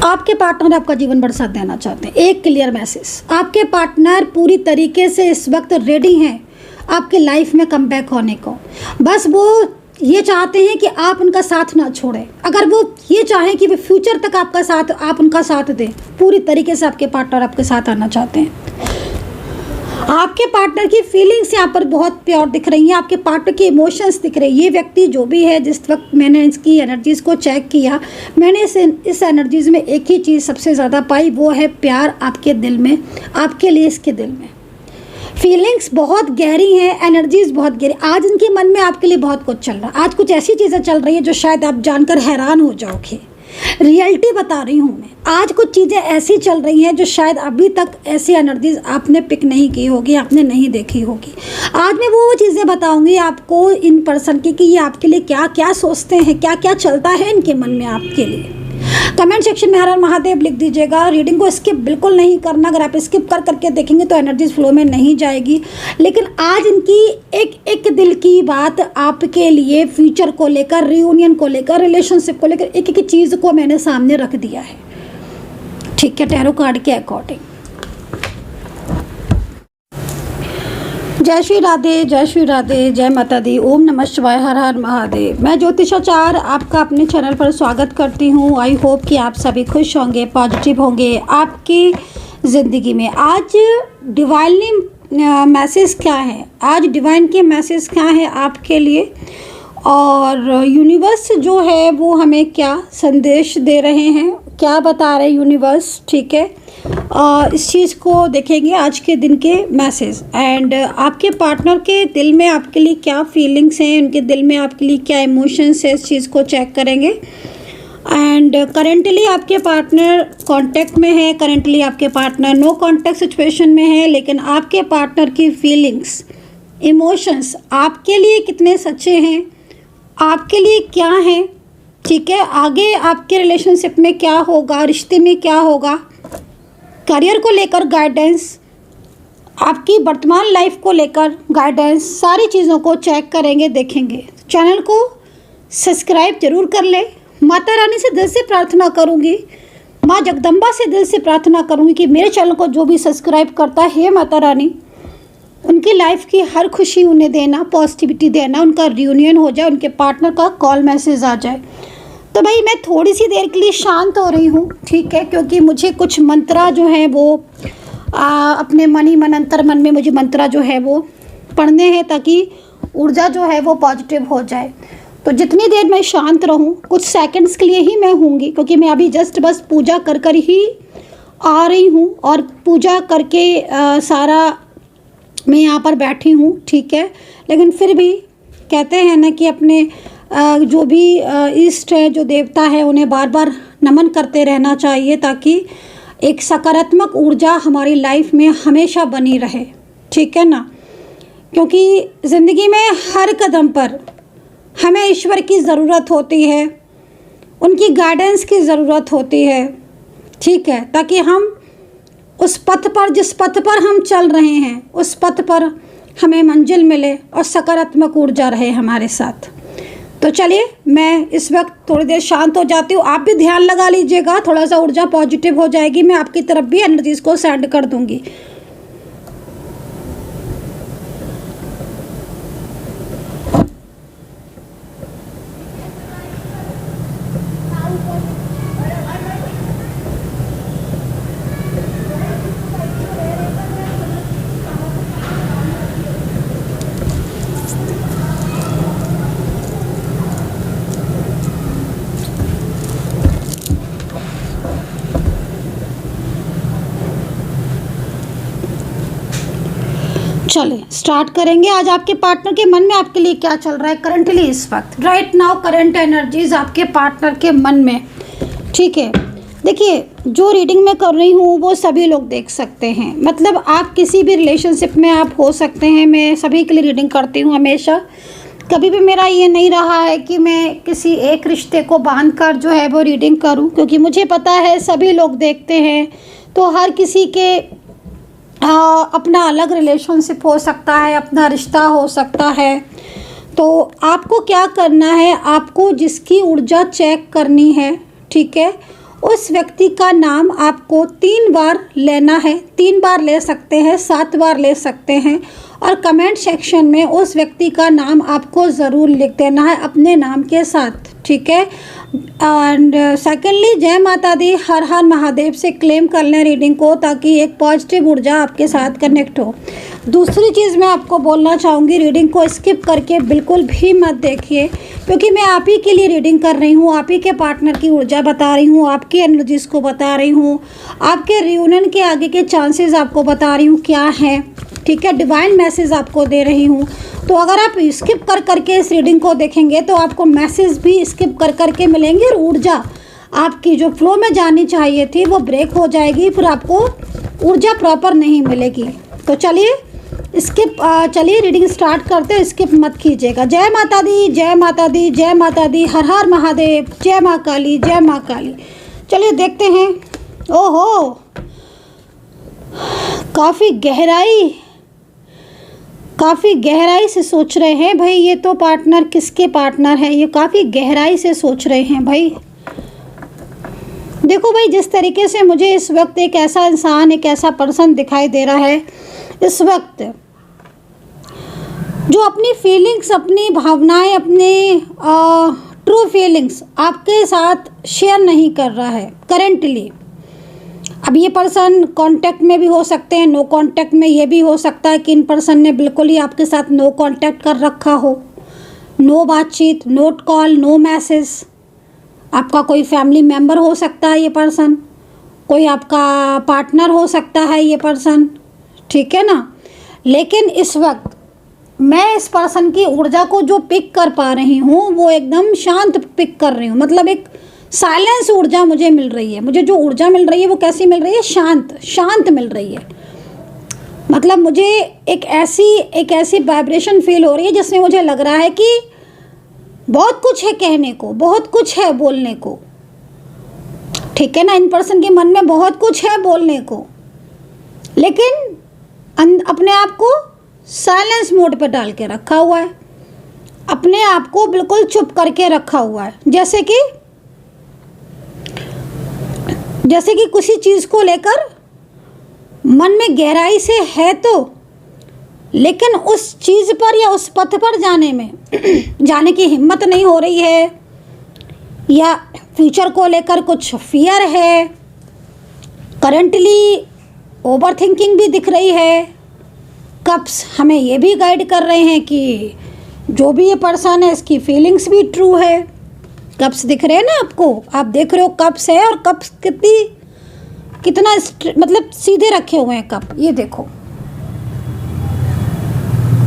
आपके पार्टनर आपका जीवन भर साथ देना चाहते हैं। एक क्लियर मैसेज, आपके पार्टनर पूरी तरीके से इस वक्त रेडी हैं आपके लाइफ में कम बैक होने को। बस वो ये चाहते हैं कि आप उनका साथ ना छोड़ें। अगर वो ये चाहें कि वो फ्यूचर तक आपका साथ, आप उनका साथ दें, पूरी तरीके से आपके पार्टनर आपके साथ आना चाहते हैं। आपके पार्टनर की फीलिंग्स यहाँ पर बहुत प्योर दिख रही हैं, आपके पार्टनर की इमोशंस दिख रही है। ये व्यक्ति जो भी है, जिस वक्त मैंने इसकी एनर्जीज़ को चेक किया, मैंने इस एनर्जीज़ में एक ही चीज़ सबसे ज़्यादा पाई, वो है प्यार आपके दिल में, आपके लिए इसके दिल में। फीलिंग्स बहुत गहरी हैं, एनर्जीज़ बहुत गहरी। आज इनके मन में आपके लिए बहुत कुछ चल रहा है। आज कुछ ऐसी चीज़ें चल रही हैं जो शायद आप जानकर हैरान हो जाओगे। रियलिटी बता रही हूँ मैं। आज कुछ चीज़ें ऐसी चल रही हैं जो शायद अभी तक ऐसी एनर्जीज आपने पिक नहीं की होगी, आपने नहीं देखी होगी। आज मैं वो चीज़ें बताऊंगी आपको इन पर्सन की कि ये आपके लिए क्या क्या सोचते हैं, क्या क्या चलता है इनके मन में आपके लिए। कमेंट सेक्शन में हर हर महादेव लिख दीजिएगा। रीडिंग को स्किप बिल्कुल नहीं करना। अगर आप स्किप कर करके देखेंगे तो एनर्जीज फ्लो में नहीं जाएगी। लेकिन आज इनकी एक एक दिल की बात आपके लिए, फ्यूचर को लेकर, रियूनियन को लेकर, रिलेशनशिप को लेकर, एक एक चीज़ को मैंने सामने रख दिया है। ठीक है, टैरो कार्ड के अकॉर्डिंग। जय श्री राधे, जय श्री राधे, जय माता दी, ओम नमः शिवाय, हर हर महादेव। मैं ज्योतिषाचार आपका अपने चैनल पर स्वागत करती हूँ। आई होप कि आप सभी खुश होंगे, पॉजिटिव होंगे आपकी ज़िंदगी में। आज डिवाइनली मैसेज क्या है, आज डिवाइन के मैसेज क्या है आपके लिए, और यूनिवर्स जो है वो हमें क्या संदेश दे रहे हैं, क्या बता रहे यूनिवर्स। ठीक है, इस चीज़ को देखेंगे आज के दिन के मैसेज। एंड आपके पार्टनर के दिल में आपके लिए क्या फीलिंग्स हैं, उनके दिल में आपके लिए क्या इमोशंस है, इस चीज़ को चेक करेंगे। एंड करेंटली आपके पार्टनर कांटेक्ट में है, करेंटली आपके पार्टनर नो कांटेक्ट सिचुएशन में है, लेकिन आपके पार्टनर की फीलिंग्स, इमोशंस आपके लिए कितने सच्चे हैं, आपके लिए क्या है। ठीक है, आगे आपके रिलेशनशिप में क्या होगा, रिश्ते में क्या होगा, करियर को लेकर गाइडेंस, आपकी वर्तमान लाइफ को लेकर गाइडेंस, सारी चीज़ों को चेक करेंगे, देखेंगे। चैनल को सब्सक्राइब जरूर कर ले। माता रानी से दिल से प्रार्थना करूँगी, माँ जगदम्बा से दिल से प्रार्थना करूँगी कि मेरे चैनल को जो भी सब्सक्राइब करता है, माता रानी उनकी लाइफ की हर खुशी उन्हें देना, पॉजिटिविटी देना, उनका रियूनियन हो जाए, उनके पार्टनर का कॉल मैसेज आ जाए। तो भाई मैं थोड़ी सी देर के लिए शांत हो रही हूँ, ठीक है, क्योंकि मुझे कुछ मंत्रा जो है वो अपने मन ही मन, अंतर मन में मुझे मंत्रा जो है वो पढ़ने हैं, ताकि ऊर्जा जो है वो पॉजिटिव हो जाए। तो जितनी देर मैं शांत रहूँ, कुछ सेकंड्स के लिए ही मैं होंगी, क्योंकि मैं अभी जस्ट बस पूजा कर कर ही आ रही हूँ, और पूजा करके सारा मैं यहाँ पर बैठी हूँ। ठीक है, लेकिन फिर भी कहते हैं ना कि अपने जो भी इष्ट है, जो देवता है, उन्हें बार बार नमन करते रहना चाहिए, ताकि एक सकारात्मक ऊर्जा हमारी लाइफ में हमेशा बनी रहे। ठीक है ना, क्योंकि ज़िंदगी में हर कदम पर हमें ईश्वर की ज़रूरत होती है, उनकी गाइडेंस की ज़रूरत होती है। ठीक है, ताकि हम उस पथ पर, जिस पथ पर हम चल रहे हैं, उस पथ पर हमें मंजिल मिले और सकारात्मक ऊर्जा रहे हमारे साथ। तो चलिए, मैं इस वक्त थोड़ी देर शांत हो जाती हूँ। आप भी ध्यान लगा लीजिएगा, थोड़ा सा ऊर्जा पॉजिटिव हो जाएगी। मैं आपकी तरफ भी एनर्जीज़ को सेंड कर दूँगी। चलिए स्टार्ट करेंगे। आज आपके पार्टनर के मन में आपके लिए क्या चल रहा है करंटली, इस वक्त, राइट नाउ, करंट एनर्जीज आपके पार्टनर के मन में। ठीक है, देखिए, जो रीडिंग मैं कर रही हूँ वो सभी लोग देख सकते हैं। मतलब आप किसी भी रिलेशनशिप में आप हो सकते हैं। मैं सभी के लिए रीडिंग करती हूँ हमेशा। कभी भी मेरा ये नहीं रहा है कि मैं किसी एक रिश्ते को बांध कर जो है वो रीडिंग करूँ, क्योंकि मुझे पता है सभी लोग देखते हैं, तो हर किसी के अपना अलग रिलेशनशिप हो सकता है, अपना रिश्ता हो सकता है। तो आपको क्या करना है, आपको जिसकी ऊर्जा चेक करनी है, ठीक है, उस व्यक्ति का नाम आपको 3 बार लेना है, 3 बार ले सकते हैं, 7 बार ले सकते हैं, और कमेंट सेक्शन में उस व्यक्ति का नाम आपको ज़रूर लिख देना है अपने नाम के साथ, ठीक है। एंड सेकेंडली, जय माता दी, हर हर महादेव से क्लेम कर लें रीडिंग को, ताकि एक पॉजिटिव ऊर्जा आपके साथ कनेक्ट हो। दूसरी चीज़ मैं आपको बोलना चाहूँगी, रीडिंग को स्किप करके बिल्कुल भी मत देखिए, क्योंकि मैं आप ही के लिए रीडिंग कर रही हूँ, आप ही के पार्टनर की ऊर्जा बता रही हूँ, आपकी एनर्जीज़ को बता रही हूँ, आपके रियूनियन के आगे के चांसेस आपको बता रही हूँ क्या है, ठीक है। डिवाइन मैसेज आपको दे रही हूँ। तो अगर आप स्किप कर करके इस रीडिंग को देखेंगे तो आपको मैसेज भी स्किप कर करके मिलेंगे, और ऊर्जा आपकी जो फ्लो में जानी चाहिए थी वो ब्रेक हो जाएगी, फिर आपको ऊर्जा प्रॉपर नहीं मिलेगी। तो चलिए चलिए रीडिंग स्टार्ट करते हैं, स्किप मत कीजिएगा। जय माता दी, जय माता दी, जय माता दी, हर हर महादेव, जय माँ काली, जय माँ काली। चलिए देखते हैं। ओहो, काफ़ी गहराई से सोच रहे हैं भाई, ये तो पार्टनर किसके पार्टनर है, ये काफ़ी गहराई से सोच रहे हैं भाई। देखो भाई, जिस तरीके से मुझे इस वक्त एक ऐसा इंसान, एक ऐसा पर्सन दिखाई दे रहा है इस वक्त, जो अपनी फीलिंग्स, अपनी भावनाएं, अपनी ट्रू फीलिंग्स आपके साथ शेयर नहीं कर रहा है करेंटली। अब ये पर्सन कांटेक्ट में भी हो सकते हैं, नो कांटेक्ट में ये भी हो सकता है कि इन पर्सन ने बिल्कुल ही आपके साथ नो कांटेक्ट कर रखा हो, नो बातचीत, नो कॉल, नो मैसेज। आपका कोई फैमिली मेम्बर हो सकता है ये पर्सन, कोई आपका पार्टनर हो सकता है ये पर्सन, ठीक है ना। लेकिन इस वक्त मैं इस पर्सन की ऊर्जा को जो पिक कर पा रही हूँ वो एकदम शांत पिक कर रही हूँ, मतलब एक साइलेंस ऊर्जा मुझे मिल रही है। मुझे जो ऊर्जा मिल रही है वो कैसी मिल रही है, शांत मिल रही है। मतलब मुझे एक ऐसी वाइब्रेशन फील हो रही है जिसमें मुझे लग रहा है कि बहुत कुछ है कहने को, बहुत कुछ है बोलने को, ठीक है ना। इन पर्सन के मन में बहुत कुछ है बोलने को, लेकिन अपने आप को साइलेंस मोड पर डाल के रखा हुआ है, अपने आप को बिल्कुल चुप करके रखा हुआ है। जैसे कि किसी चीज़ को लेकर मन में गहराई से है तो, लेकिन उस चीज़ पर या उस पथ पर जाने की हिम्मत नहीं हो रही है, या फ्यूचर को लेकर कुछ फियर है, करंटली ओवर थिंकिंग भी दिख रही है। कप्स हमें ये भी गाइड कर रहे हैं कि जो भी ये पर्सन है इसकी फीलिंग्स भी ट्रू है। कप्स दिख रहे हैं ना आपको, आप देख रहे हो कप्स है, और कप्स कितना मतलब सीधे रखे हुए हैं कप। ये देखो,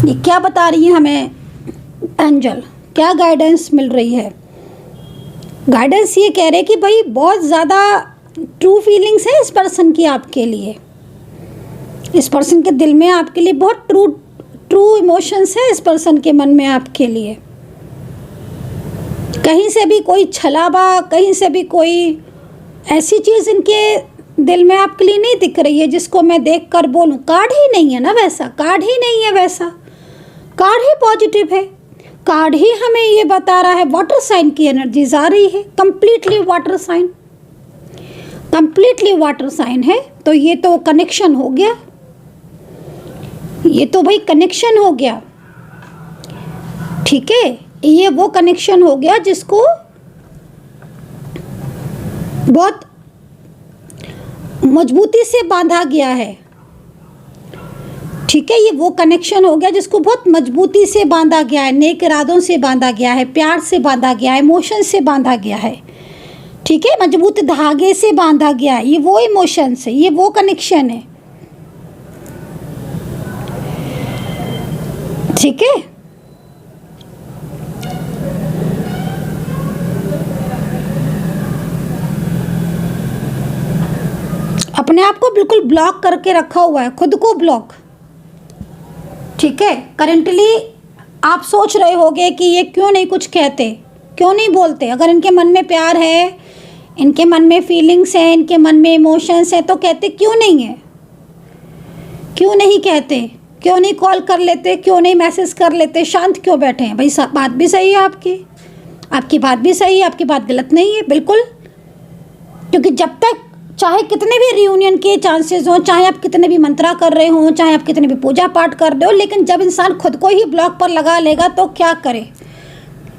ये क्या बता रही है हमें एंजल, क्या गाइडेंस मिल रही है। गाइडेंस ये कह रहे हैं कि भाई बहुत ज़्यादा ट्रू फीलिंग्स है इस पर्सन की आपके लिए, इस पर्सन के दिल में आपके लिए बहुत ट्रू इमोशंस है इस पर्सन के मन में आपके लिए। कहीं से भी कोई छलावा, कहीं से भी कोई ऐसी चीज़ इनके दिल में आपके लिए नहीं दिख रही है जिसको मैं देख कर बोलूँ कार्ड ही नहीं है ना वैसा, कार्ड ही नहीं है वैसा, कार्ड ही पॉजिटिव है। कार्ड ही हमें ये बता रहा है वाटर साइन की एनर्जीज आ रही है, कंप्लीटली वाटर साइन है। तो ये तो कनेक्शन हो गया, ये तो भाई कनेक्शन हो गया, ठीक है। ये वो कनेक्शन हो गया जिसको बहुत मजबूती से बांधा गया है, ठीक है। ये वो कनेक्शन हो गया जिसको बहुत मजबूती से बांधा गया है, नेक इरादों से बांधा गया है, प्यार से बांधा गया है, इमोशन से बांधा गया है, ठीक है। मजबूत धागे से बांधा गया है। ये वो इमोशंस है, ये वो कनेक्शन है, ठीक है। अपने आप को बिल्कुल ब्लॉक करके रखा हुआ है, खुद को ब्लॉक, ठीक है। करेंटली आप सोच रहे होगे कि ये क्यों नहीं कुछ कहते, क्यों नहीं बोलते। अगर इनके मन में प्यार है, इनके मन में फीलिंग्स हैं, इनके मन में इमोशंस हैं, तो कहते क्यों नहीं है, क्यों नहीं कहते, क्यों नहीं कॉल कर लेते, क्यों नहीं मैसेज कर लेते, शांत क्यों बैठे हैं भाई। सब बात भी सही है, आपकी बात भी सही है, आपकी बात गलत नहीं है बिल्कुल, क्योंकि जब तक चाहे कितने भी रियूनियन के चांसेस हों, चाहे आप कितने भी मंत्रा कर रहे हों, चाहे आप कितने भी पूजा पाठ कर रहे हो, लेकिन जब इंसान खुद को ही ब्लॉक पर लगा लेगा तो क्या करे।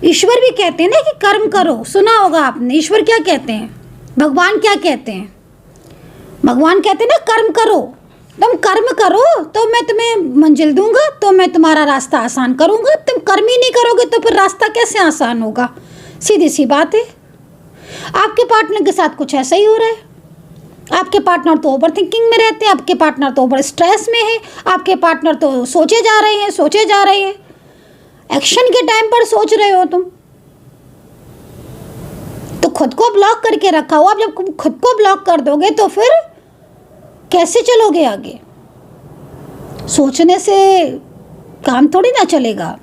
ईश्वर भी कहते हैं ना कि कर्म करो, सुना होगा आपने। ईश्वर क्या कहते हैं, भगवान क्या कहते हैं? भगवान कहते हैं ना कर्म करो। तुम कर्म करो तो मैं तुम्हें मंजिल दूंगा, तो मैं तुम्हारा रास्ता आसान करूंगा। तुम कर्म ही नहीं करोगे तो फिर रास्ता कैसे आसान होगा? सीधी सी बात है। आपके पार्टनर के साथ कुछ ऐसा ही हो रहा है। आपके पार्टनर तो ओवर थिंकिंग में रहते हैं, आपके पार्टनर तो ओवर स्ट्रेस में है, आपके पार्टनर तो सोचे जा रहे हैं, सोचे जा रहे हैं। एक्शन के टाइम पर सोच रहे हो तुम, तो खुद को ब्लॉक करके रखा हो। आप जब खुद को ब्लॉक कर दोगे तो फिर कैसे चलोगे आगे? सोचने से काम थोड़ी ना चलेगा,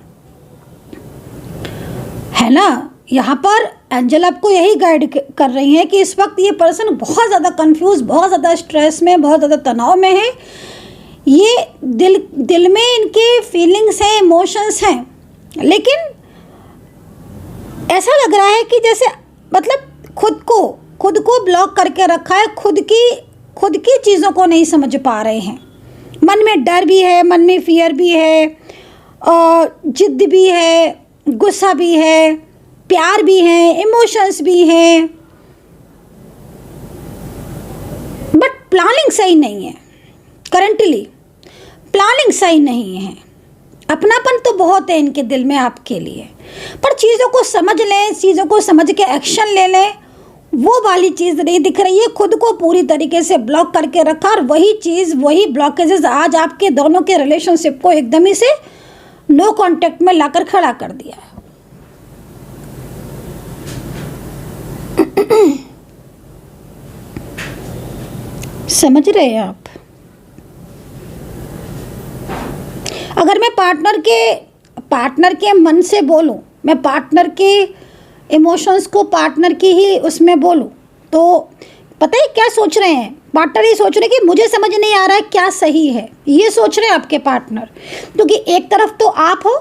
है ना। यहाँ पर एंजल आपको यही गाइड कर रही हैं कि इस वक्त ये पर्सन बहुत ज़्यादा कंफ्यूज, बहुत ज़्यादा स्ट्रेस में, बहुत ज़्यादा तनाव में है। ये दिल में इनके फीलिंग्स हैं, इमोशंस हैं, लेकिन ऐसा लग रहा है कि जैसे मतलब खुद को ब्लॉक करके रखा है, खुद की चीज़ों को नहीं समझ पा रहे हैं। मन में डर भी है, मन में फियर भी है, और जिद भी है, गुस्सा भी है, प्यार भी है, इमोशंस भी हैं, बट प्लानिंग सही नहीं है। करंटली प्लानिंग सही नहीं है। अपनापन तो बहुत है इनके दिल में आपके लिए, पर चीज़ों को समझ लें, चीज़ों को समझ के एक्शन ले लें, वो वाली चीज़ नहीं दिख रही है। खुद को पूरी तरीके से ब्लॉक करके रखा, और वही चीज़, वही ब्लॉकेजेस आज आपके दोनों के रिलेशनशिप को एकदम ही से नो कांटेक्ट में लाकर खड़ा कर दिया है। समझ रहे हैं आप? अगर मैं पार्टनर के मन से बोलूं, मैं पार्टनर के इमोशंस को पार्टनर की ही उसमें बोलूं, तो पता है क्या सोच रहे हैं पार्टनर? ये सोच रहे हैं कि मुझे समझ नहीं आ रहा है क्या सही है, ये सोच रहे हैं आपके पार्टनर। क्योंकि एक तरफ तो आप हो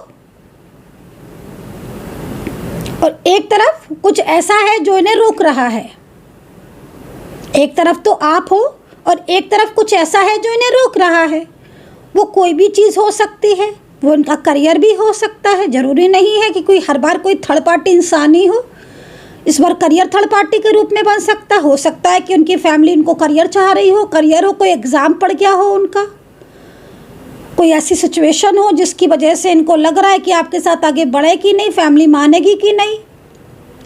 और एक तरफ कुछ ऐसा है जो इन्हें रोक रहा है। एक तरफ तो आप हो और एक तरफ कुछ ऐसा है जो इन्हें रोक रहा है। वो कोई भी चीज़ हो सकती है, वो इनका करियर भी हो सकता है। ज़रूरी नहीं है कि कोई हर बार कोई थर्ड पार्टी इंसान ही हो। इस बार करियर थर्ड पार्टी के रूप में बन सकता हो सकता है कि उनकी फैमिली उनको करियर चाह रही हो, करियर हो, कोई एग्ज़ाम पड़ गया हो उनका, कोई ऐसी सिचुएशन हो जिसकी वजह से इनको लग रहा है कि आपके साथ आगे बढ़े कि नहीं, फैमिली मानेगी कि नहीं।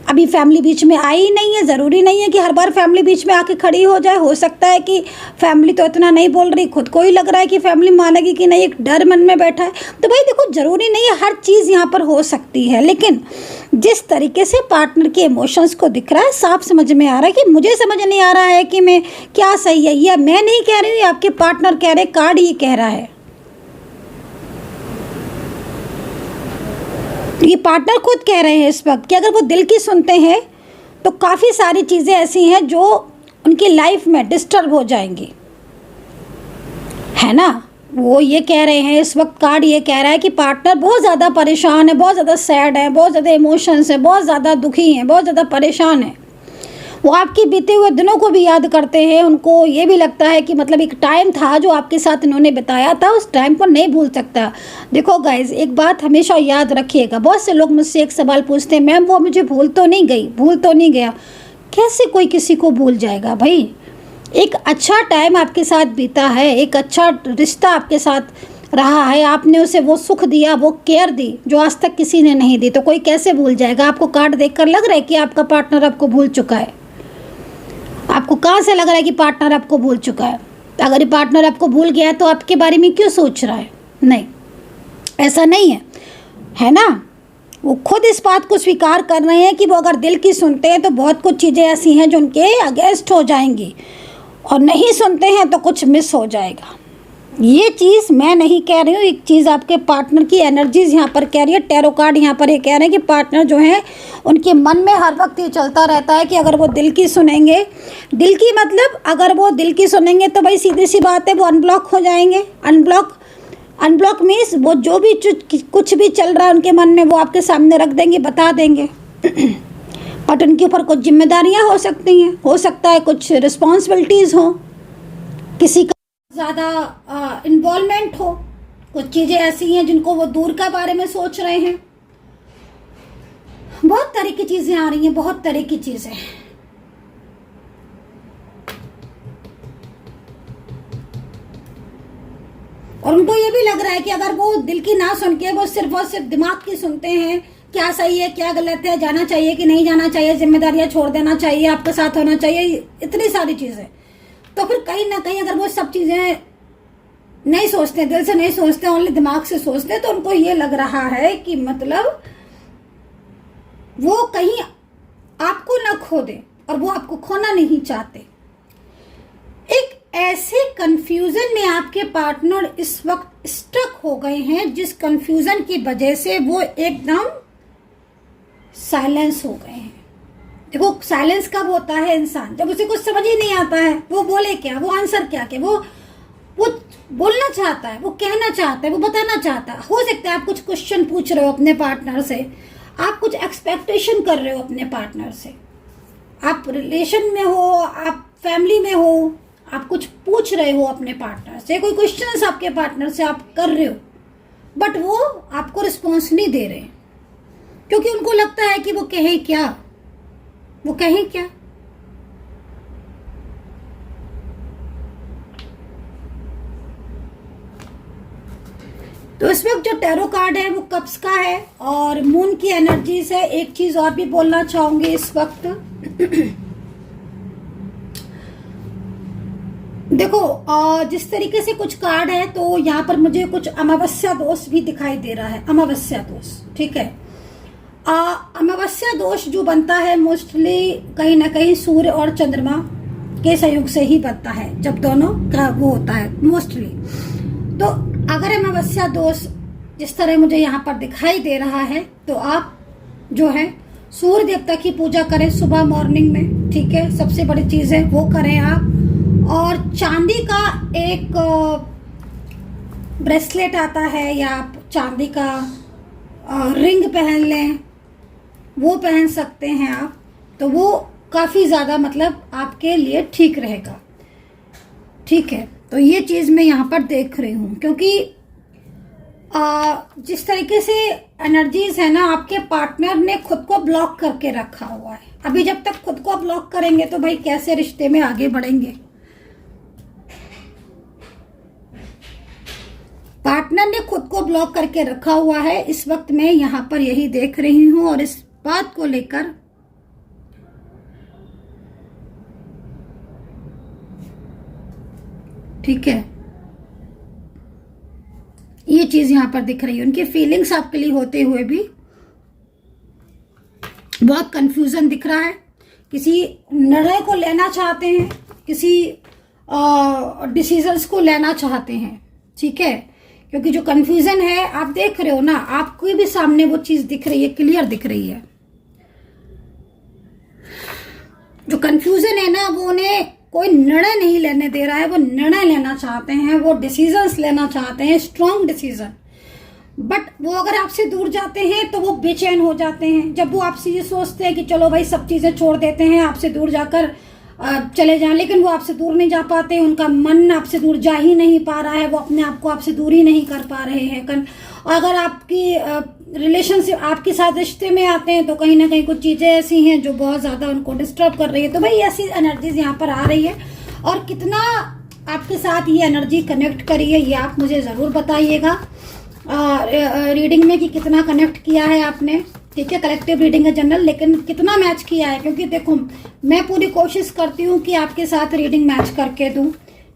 अभी फैमिली बीच में आई ही नहीं है। ज़रूरी नहीं है कि हर बार फैमिली बीच में आके खड़ी हो जाए। हो सकता है कि फैमिली तो इतना नहीं बोल रही, खुद को ही लग रहा है कि फैमिली मानेगी कि नहीं, एक डर मन में बैठा है। तो भाई देखो, ज़रूरी नहीं है, हर चीज़ यहाँ पर हो सकती है। लेकिन जिस तरीके से पार्टनर के इमोशंस को दिख रहा है, साफ समझ में आ रहा है कि मुझे समझ नहीं आ रहा है कि मैं क्या सही है। यह मैं नहीं कह रही हूँ, आपके पार्टनर कह रहे, कार्ड ये कह रहा है। ये पार्टनर खुद कह रहे हैं इस वक्त कि अगर वो दिल की सुनते हैं तो काफ़ी सारी चीज़ें ऐसी हैं जो उनकी लाइफ में डिस्टर्ब हो जाएंगी, है ना। वो ये कह रहे हैं इस वक्त, कार्ड ये कह रहा है कि पार्टनर बहुत ज़्यादा परेशान है, बहुत ज़्यादा सैड है, बहुत ज़्यादा इमोशंस है, बहुत ज़्यादा दुखी हैं, बहुत ज़्यादा परेशान है। वो आपके बीते हुए दिनों को भी याद करते हैं। उनको ये भी लगता है कि मतलब एक टाइम था जो आपके साथ इन्होंने बिताया था, उस टाइम को नहीं भूल सकता। देखो गाइज, एक बात हमेशा याद रखिएगा। बहुत से लोग मुझसे एक सवाल पूछते हैं, मैम वो मुझे भूल तो नहीं गई, भूल तो नहीं गया। कैसे कोई किसी को भूल जाएगा भाई? एक अच्छा टाइम आपके साथ बीता है, एक अच्छा रिश्ता आपके साथ रहा है, आपने उसे वो सुख दिया, वो केयर दी जो आज तक किसी ने नहीं दी, तो कोई कैसे भूल जाएगा? आपको कार्ड देखकर लग रहा है कि आपका पार्टनर आपको भूल चुका है? आपको कहाँ से लग रहा है कि पार्टनर आपको भूल चुका है? अगर ये पार्टनर आपको भूल गया है तो आपके बारे में क्यों सोच रहा है? नहीं, ऐसा नहीं है ना। वो खुद इस बात को स्वीकार कर रहे हैं कि वो अगर दिल की सुनते हैं तो बहुत कुछ चीज़ें ऐसी हैं जो उनके अगेंस्ट हो जाएंगी, और नहीं सुनते हैं तो कुछ मिस हो जाएगा। ये चीज़ मैं नहीं कह रही हूँ, एक चीज़ आपके पार्टनर की एनर्जीज यहाँ पर कह रही है। टैरो कार्ड यहाँ पर ये कह रहे हैं कि पार्टनर जो है उनके मन में हर वक्त ये चलता रहता है कि अगर वो दिल की सुनेंगे, दिल की मतलब अगर वो दिल की सुनेंगे तो भाई सीधी सी बात है, वो अनब्लॉक हो जाएंगे। अनब्लॉक मीन्स वो जो भी कुछ भी चल रहा है उनके मन में वो आपके सामने रख देंगे, बता देंगे। बट उनके ऊपर कुछ जिम्मेदारियां हो सकती हैं, हो सकता है कुछ रिस्पॉन्सिबिलिटीज़ हो, किसी का ज़्यादा इन्वॉल्वमेंट हो, कुछ चीज़ें ऐसी हैं जिनको वो दूर का बारे में सोच रहे हैं। बहुत तरह की चीज़ें आ रही हैं, बहुत तरह की चीज़ें। और उनको ये भी लग रहा है कि अगर वो दिल की ना सुन के वो सिर्फ दिमाग की सुनते हैं, क्या सही है क्या गलत है, जाना चाहिए कि नहीं जाना चाहिए, जिम्मेदारियां छोड़ देना चाहिए, आपके साथ होना चाहिए, इतनी सारी चीजें, तो फिर कहीं ना कहीं अगर वो सब चीजें नहीं सोचते, दिल से नहीं सोचते, ओनली दिमाग से सोचते, तो उनको ये लग रहा है कि मतलब वो कहीं आपको ना खो दे, और वो आपको खोना नहीं चाहते। एक ऐसे कंफ्यूजन में आपके पार्टनर इस वक्त स्टक हो गए हैं, जिस कंफ्यूजन की वजह से वो एकदम साइलेंस हो गए हैं। देखो, साइलेंस कब होता है इंसान, जब उसे कुछ समझ ही नहीं आता है, वो बोले क्या, वो आंसर क्या के, वो बोलना चाहता है, वो कहना चाहता है, वो बताना चाहता है। हो सकता है आप कुछ क्वेश्चन पूछ रहे हो अपने पार्टनर से, आप कुछ एक्सपेक्टेशन कर रहे हो अपने पार्टनर से, आप रिलेशन में हो, आप फैमिली में हो, आप कुछ पूछ रहे हो अपने पार्टनर से, कोई क्वेश्चंस आपके पार्टनर से आप कर रहे हो, बट वो आपको रिस्पॉन्स नहीं दे रहे, क्योंकि उनको लगता है कि वो कहें क्या, वो कहें क्या। तो इस वक्त जो टैरो कार्ड है वो कप्स का है और मून की एनर्जीज है। एक चीज और भी बोलना चाहूंगी इस वक्त, देखो जिस तरीके से कुछ कार्ड है, तो यहाँ पर मुझे कुछ अमावस्या दोष भी दिखाई दे रहा है। अमावस्या दोष, ठीक है। अमावस्या दोष जो बनता है मोस्टली कहीं ना कहीं सूर्य और चंद्रमा के संयोग से ही बनता है, जब दोनों का वो होता है मोस्टली। तो अगर अमावस्या दोष जिस तरह मुझे यहाँ पर दिखाई दे रहा है, तो आप जो है सूर्य देवता की पूजा करें सुबह मॉर्निंग में, ठीक है, सबसे बड़ी चीज है वो करें आप। और चांदी का एक ब्रेसलेट आता है, या आप चांदी का रिंग पहन लें, वो पहन सकते हैं आप, तो वो काफी ज्यादा मतलब आपके लिए ठीक रहेगा, ठीक है। तो ये चीज मैं यहाँ पर देख रही हूँ, क्योंकि जिस तरीके से एनर्जीज है ना, आपके पार्टनर ने खुद को ब्लॉक करके रखा हुआ है। अभी जब तक खुद को ब्लॉक करेंगे तो भाई कैसे रिश्ते में आगे बढ़ेंगे। पार्टनर ने खुद को ब्लॉक करके रखा हुआ है, इस वक्त मैं यहाँ पर यही देख रही हूँ। और इस बात को लेकर ठीक है, ये चीज यहां पर दिख रही है। उनकी फीलिंग्स आपके लिए होते हुए भी बहुत कंफ्यूजन दिख रहा है। किसी निर्णय को लेना चाहते हैं, किसी डिसीजंस को लेना चाहते हैं, ठीक है। क्योंकि जो कंफ्यूजन है आप देख रहे हो ना, आपको भी सामने वो चीज दिख रही है, क्लियर दिख रही है। जो कंफ्यूजन है ना, वो उन्हें कोई निर्णय नहीं लेने दे रहा है, वो निर्णय लेना चाहते हैं, वो डिसीजंस लेना चाहते हैं, स्ट्रॉन्ग डिसीजन। बट वो अगर आपसे दूर जाते हैं तो वो बेचैन हो जाते हैं। जब वो आपसे ये सोचते हैं कि चलो भाई सब चीजें छोड़ देते हैं, आपसे दूर जाकर चले जाएं, लेकिन वो आपसे दूर नहीं जा पाते, उनका मन आपसे दूर जा ही नहीं पा रहा है, वो अपने आप को आपसे दूर ही नहीं कर पा रहे हैं। और अगर आपकी रिलेशनशिप आपके साथ रिश्ते में आते हैं तो कहीं ना कहीं कुछ चीजें ऐसी हैं जो बहुत ज्यादा उनको डिस्टर्ब कर रही है। तो भाई ऐसी एनर्जीज यहाँ पर आ रही है, और कितना आपके साथ ये एनर्जी कनेक्ट करी है ये आप मुझे जरूर बताइएगा रीडिंग में कि कितना कनेक्ट किया है आपने, ठीक है। कलेक्टिव रीडिंग है जनरल, लेकिन कितना मैच किया है, क्योंकि देखो मैं पूरी कोशिश करती हूँ कि आपके साथ रीडिंग मैच करके दूं,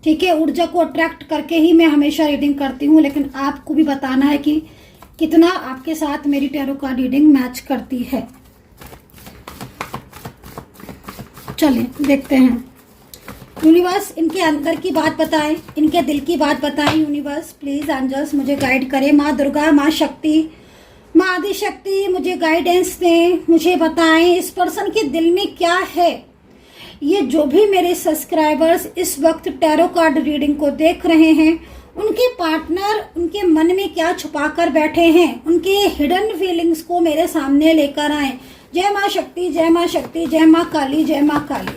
ठीक है। ऊर्जा को अट्रैक्ट करके ही मैं हमेशा रीडिंग करती हूँ, लेकिन आपको भी बताना है कि कितना आपके साथ मेरी टैरो कार्ड रीडिंग मैच करती है। चलिए देखते हैं। यूनिवर्स इनके अंदर की बात बताएं, इनके दिल की बात बताएं। यूनिवर्स प्लीज एंजल्स मुझे गाइड करें। माँ दुर्गा, माँ शक्ति, माँ आदिशक्ति मुझे गाइडेंस दें, मुझे बताएं इस पर्सन के दिल में क्या है। ये जो भी मेरे सब्सक्राइबर्स इस वक्त टैरो कार्ड रीडिंग को देख रहे हैं, उनके पार्टनर उनके मन में क्या छुपा कर बैठे हैं, उनके हिडन फीलिंग्स को मेरे सामने लेकर आए, जय माँ शक्ति, जय माँ शक्ति, जय माँ काली, जय माँ काली,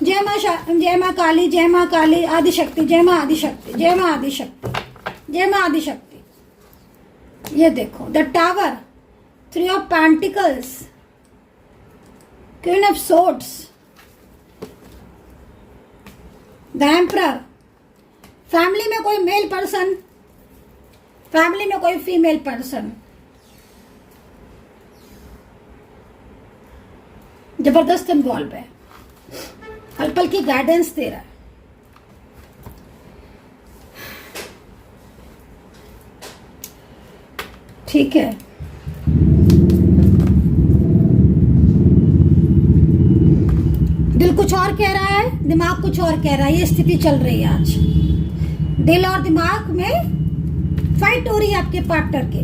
जय माँ काली, जय माँ काली, आदि शक्ति, जय माँ आदि शक्ति, जय माँ आदि शक्ति, जय माँ आदि शक्ति। ये देखो the tower, 3 of pentacles, queen of swords, the emperor. Family में कोई मेल पर्सन, फैमिली में कोई फीमेल पर्सन जबरदस्त इन्वॉल्व है, पल पल की गाइडेंस दे रहा है। ठीक है, दिल कुछ और कह रहा है, दिमाग कुछ और कह रहा है। ये स्थिति चल रही है आज, दिल और दिमाग में फाइट हो रही है आपके पार्टनर के।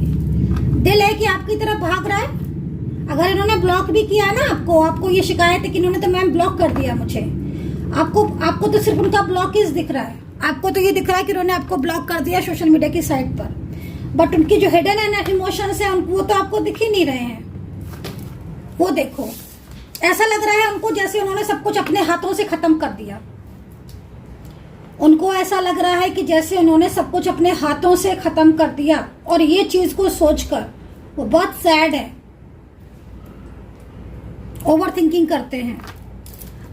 दिल है कि आपकी तरफ भाग रहा है। अगर इन्होंने ब्लॉक भी किया ना आपको ये शिकायत है कि इन्होंने तो मैम ब्लॉक कर दिया मुझे, आपको तो सिर्फ उनका ब्लॉकेज दिख रहा है। आपको तो ये दिख रहा है कि उन्होंने आपको ब्लॉक कर दिया सोशल मीडिया की साइट पर, बट उनकी जो हिडन है ना इमोशंस है वो तो आपको दिख ही नहीं रहे हैं। वो देखो, ऐसा लग रहा है उनको जैसे उन्होंने सब कुछ अपने हाथों से खत्म कर दिया। उनको ऐसा लग रहा है कि जैसे उन्होंने सब कुछ अपने हाथों से खत्म कर दिया, और ये चीज को सोचकर वो बहुत सैड है, ओवर थिंकिंग करते हैं।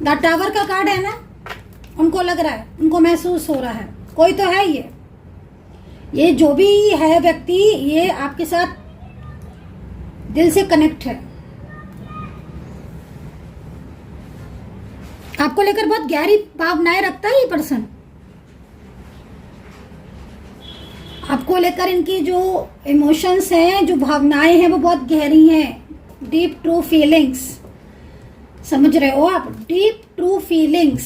द टावर का कार्ड है ना, उनको लग रहा है, उनको महसूस हो रहा है कोई तो है ये जो भी है व्यक्ति, ये आपके साथ दिल से कनेक्ट है, आपको लेकर बहुत गहरी भावनाएं रखता है ये पर्सन। आपको लेकर इनकी जो इमोशंस हैं, जो भावनाएं हैं, वो बहुत गहरी हैं। डीप ट्रू फीलिंग्स, समझ रहे हो आप? डीप ट्रू फीलिंग्स,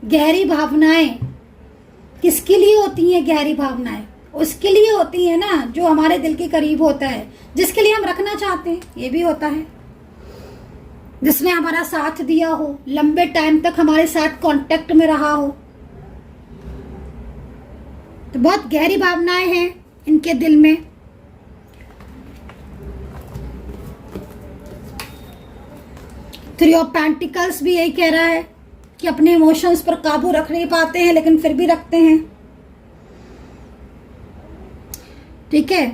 गहरी भावनाएं किसके लिए होती हैं? गहरी भावनाएं उसके लिए होती है ना जो हमारे दिल के करीब होता है, जिसके लिए हम रखना चाहते हैं। ये भी होता है जिसने हमारा साथ दिया हो, लंबे टाइम तक हमारे साथ कांटेक्ट में रहा हो। तो बहुत गहरी भावनाएं हैं इनके दिल में। थ्री ऑफ पेंटिकल्स भी यही कह रहा है कि अपने इमोशंस पर काबू रख नहीं पाते हैं, लेकिन फिर भी रखते हैं। ठीक है,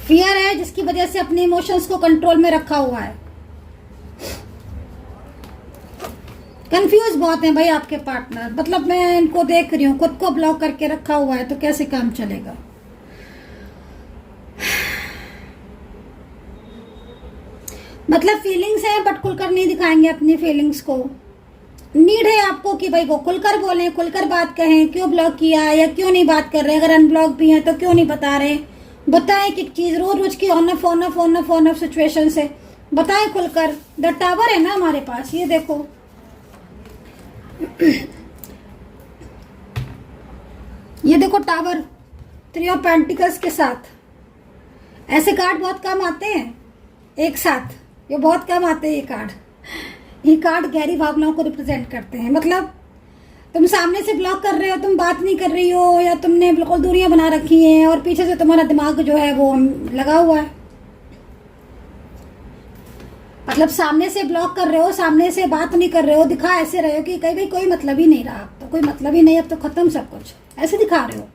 फियर है जिसकी वजह से अपने इमोशंस को कंट्रोल में रखा हुआ है। कंफ्यूज बहुत है भाई आपके पार्टनर, मतलब मैं इनको देख रही हूँ, खुद को ब्लॉक करके रखा हुआ है, तो कैसे काम चलेगा? मतलब फीलिंग्स है बट खुलकर नहीं दिखाएंगे अपनी फीलिंग्स को। नीड है आपको कि भाई वो खुलकर बोलें, खुलकर बात कहें, क्यों ब्लॉक किया या क्यों नहीं बात कर रहे, अगर अनब्लॉक भी हैं तो क्यों नहीं बता रहे। बताएं कि चीज रोज रोज की ऑन ऑफ सिचुएशन से बताएं खुलकर। द टावर है ना हमारे पास, ये देखो ये देखो टावर, 3 ऑफ पेंटिकल्स के साथ। ऐसे कार्ड बहुत कम आते हैं एक साथ, ये बहुत कम आते हैं ये कार्ड। ये कार्ड गहरी भावनाओं को रिप्रेजेंट करते हैं। मतलब तुम सामने से ब्लॉक कर रहे हो, तुम बात नहीं कर रही हो, या तुमने बिल्कुल दूरियां बना रखी हैं और पीछे से तुम्हारा दिमाग जो है वो लगा हुआ है। मतलब सामने से ब्लॉक कर रहे हो, सामने से बात नहीं कर रहे हो, दिखा ऐसे रहे हो कि कहीं भाई कोई मतलब ही नहीं रहा, अब तो कोई मतलब ही नहीं, अब तो खत्म सब कुछ, ऐसे दिखा रहे हो।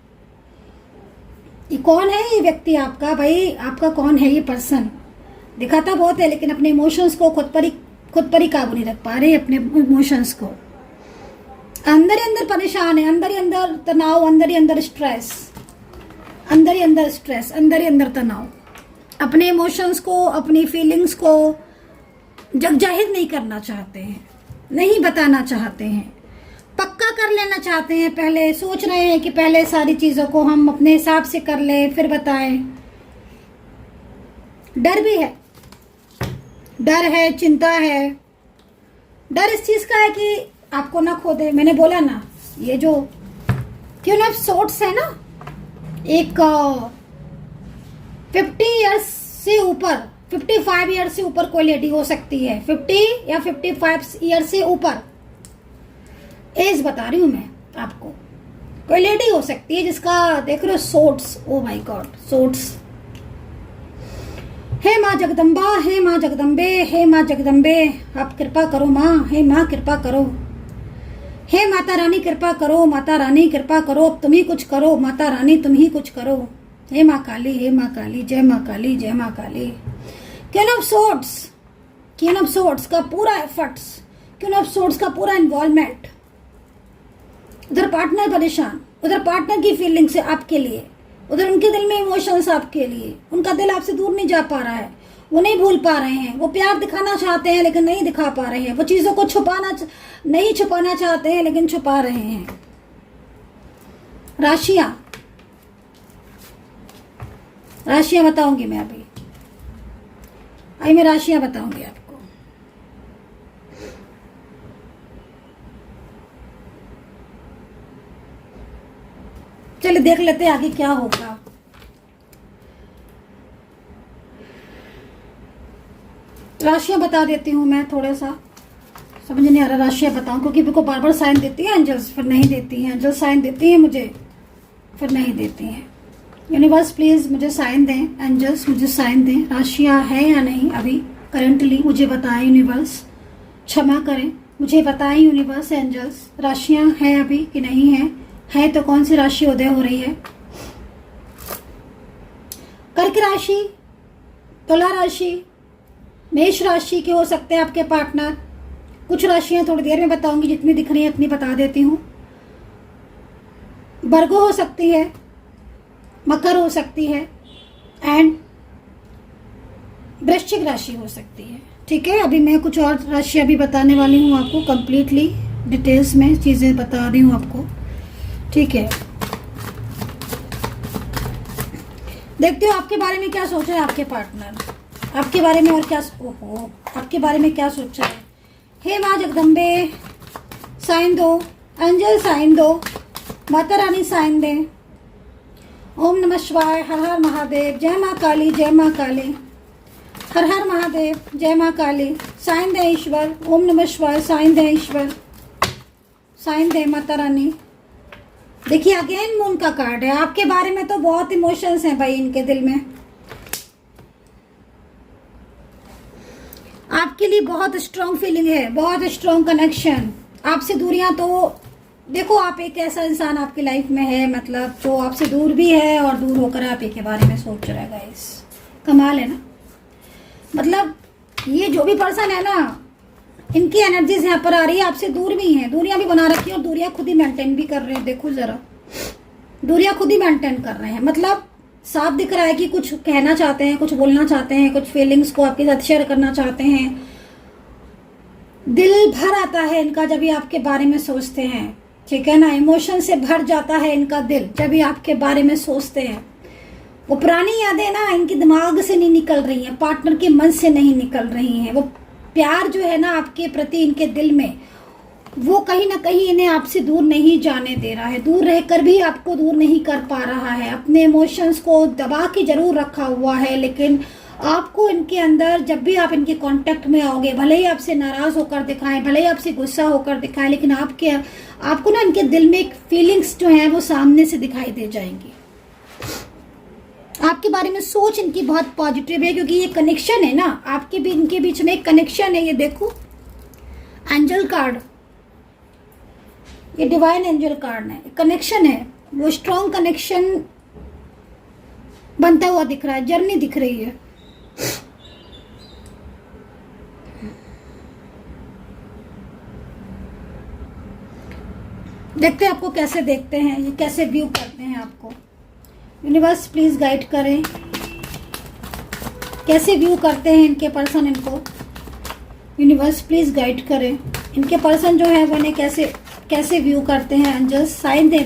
ये कौन है ये व्यक्ति आपका? भाई आपका कौन है ये पर्सन? दिखाता बहुत है लेकिन अपने इमोशंस को खुद पर ही काबू नहीं रख पा रहे, अपने इमोशंस को। अंदर ही अंदर परेशान है, अंदर ही अंदर तनाव, अंदर ही अंदर स्ट्रेस, अंदर ही अंदर स्ट्रेस, अंदर ही अंदर तनाव। अपने इमोशंस को, अपनी फीलिंग्स को जग जाहिर नहीं करना चाहते हैं, नहीं बताना चाहते हैं, पक्का कर लेना चाहते हैं। पहले सोच रहे हैं कि पहले सारी चीजों को हम अपने हिसाब से कर लें फिर बताएं। डर भी है, डर है, चिंता है। डर इस चीज का है कि आपको ना खो दे। मैंने बोला ना, ये जो क्वीन ऑफ सोर्ड्स है ना, एक 50 इयर्स से ऊपर, 55 ईयर से ऊपर कोई लेडी हो सकती है, 50 या 55 ईयर से ऊपर एज बता रही हूं मैं आपको। कोई लेडी हो सकती है जिसका देख रहे हो swords, oh my god, swords. हे माँ जगदम्बा, हे माँ जगदम्बे, हे माँ जगदम्बे, आप कृपा करो माँ। हे माँ कृपा करो, हे माता रानी कृपा करो, माता रानी कृपा करो, अब तुम ही कुछ करो, माता रानी तुम ही कुछ करो। हे माँ काली, हे माँ काली, जय माँ काली, जय माँ Kali. Queen of swords, queen of swords का पूरा एफर्ट्स, क्वीन ऑफ सोर्ड्स का पूरा इन्वॉल्वमेंट। उधर पार्टनर परेशान, उधर पार्टनर की फीलिंग्स है आपके लिए, उधर उनके दिल में इमोशंस आपके लिए, उनका दिल आपसे दूर नहीं जा पा रहा है, वो नहीं भूल पा रहे हैं, वो प्यार दिखाना चाहते हैं लेकिन नहीं दिखा पा रहे हैं, वो चीजों को नहीं छुपाना चाहते हैं लेकिन छुपा रहे हैं। राशियां, राशियां बताऊंगी मैं अभी मैं राशियां बताऊंगी आपको। चलिए देख लेते हैं आगे क्या होगा। राशियां बता देती हूँ मैं, थोड़ा सा समझ नहीं आ रहा राशियां बताऊं, क्योंकि मेरे को बार बार साइन देती है एंजल्स, फिर नहीं देती हैं। एंजल्स साइन देती हैं मुझे, फिर नहीं देती हैं। यूनिवर्स प्लीज मुझे साइन दें, एंजल्स मुझे साइन दें, राशियां है या नहीं अभी करंटली मुझे बताएं यूनिवर्स, क्षमा करें मुझे बताएं यूनिवर्स एंजल्स, राशियां हैं अभी कि नहीं है तो कौन सी राशि उदय हो रही है। कर्क राशि, तुला राशि, मेष राशि के हो सकते हैं आपके पार्टनर। कुछ राशियां थोड़ी देर में बताऊंगी, जितनी दिख रही है इतनी बता देती हूँ। वर्गो हो सकती है, मकर हो सकती है, एंड वृश्चिक राशि हो सकती है। ठीक है, अभी मैं कुछ और राशियां भी बताने वाली हूँ आपको, कंप्लीटली डिटेल्स में चीजें बता रही हूँ आपको। ठीक है, देखते हो आपके बारे में क्या सोच रहे हैं आपके पार्टनर, आपके बारे में और क्या आपके बारे में क्या सोच रहे हैं। हे माँ जगदम्बे साइन दो, एंजल साइन दो, माता रानी साइन दें। ओम नमः शिवाय, हर हर महादेव, जय माँ काली, जय माँ काली, हर हर महादेव, जय माँ काली। साइन दें ईश्वर, ओम नमः शिवाय, साइन दें ईश्वर, साइन दें माता रानी। देखिए अगेन मून का कार्ड है, आपके बारे में तो बहुत इमोशंस हैं भाई इनके दिल में, आपके लिए बहुत स्ट्रॉन्ग फीलिंग है, बहुत स्ट्रॉन्ग कनेक्शन। आपसे दूरियां तो देखो, आप एक ऐसा इंसान आपकी लाइफ में है, मतलब जो आपसे दूर भी है और दूर होकर आप एक के बारे में सोच रहा है। गाइस कमाल है ना, मतलब ये जो भी पर्सन है ना, इनकी एनर्जीज यहाँ पर आ रही है, आपसे दूर भी हैं, दूरियां भी बना रखी है और दूरियां खुद ही मेंटेन भी कर रहे हैं। देखो जरा, दूरियां खुद ही मेंटेन कर रहे हैं, मतलब साफ दिख रहा है कि कुछ कहना चाहते हैं, कुछ बोलना चाहते हैं, कुछ फीलिंग्स को आपके साथ शेयर करना चाहते हैं। दिल भर आता है इनका जब भी आपके बारे में सोचते हैं, ठीक है ना, इमोशन से भर जाता है इनका दिल जब भी आपके बारे में सोचते हैं। वो पुरानी यादें ना इनके दिमाग से नहीं निकल रही हैं, पार्टनर के मन से नहीं निकल रही हैं। वो प्यार जो है ना आपके प्रति इनके दिल में, वो कहीं ना कहीं इन्हें आपसे दूर नहीं जाने दे रहा है, दूर रहकर भी आपको दूर नहीं कर पा रहा है। अपने इमोशंस को दबा के जरूर रखा हुआ है, लेकिन आपको इनके अंदर जब भी आप इनके कांटेक्ट में आओगे, भले ही आपसे नाराज होकर दिखाएं, भले ही आपसे गुस्सा होकर दिखाएं, लेकिन आपको ना इनके दिल में एक फीलिंग्स जो है वो सामने से दिखाई दे जाएंगी। आपके बारे में सोच इनकी बहुत पॉजिटिव है, क्योंकि ये कनेक्शन है ना आपके भी इनके बीच में, एक कनेक्शन है। ये देखो एंजल कार्ड, ये डिवाइन एंजल कार्ड है, कनेक्शन है, वो स्ट्रॉन्ग कनेक्शन बनता हुआ दिख रहा है, जर्नी दिख रही है। देखते हैं आपको कैसे देखते हैं, ये कैसे व्यू करते हैं आपको। यूनिवर्स प्लीज गाइड करें, कैसे व्यू करते हैं इनके पर्सन इनको। यूनिवर्स प्लीज गाइड करें, इनके पर्सन जो है वो इन्हें कैसे व्यू करते हैं। एंजल्स साइन दें,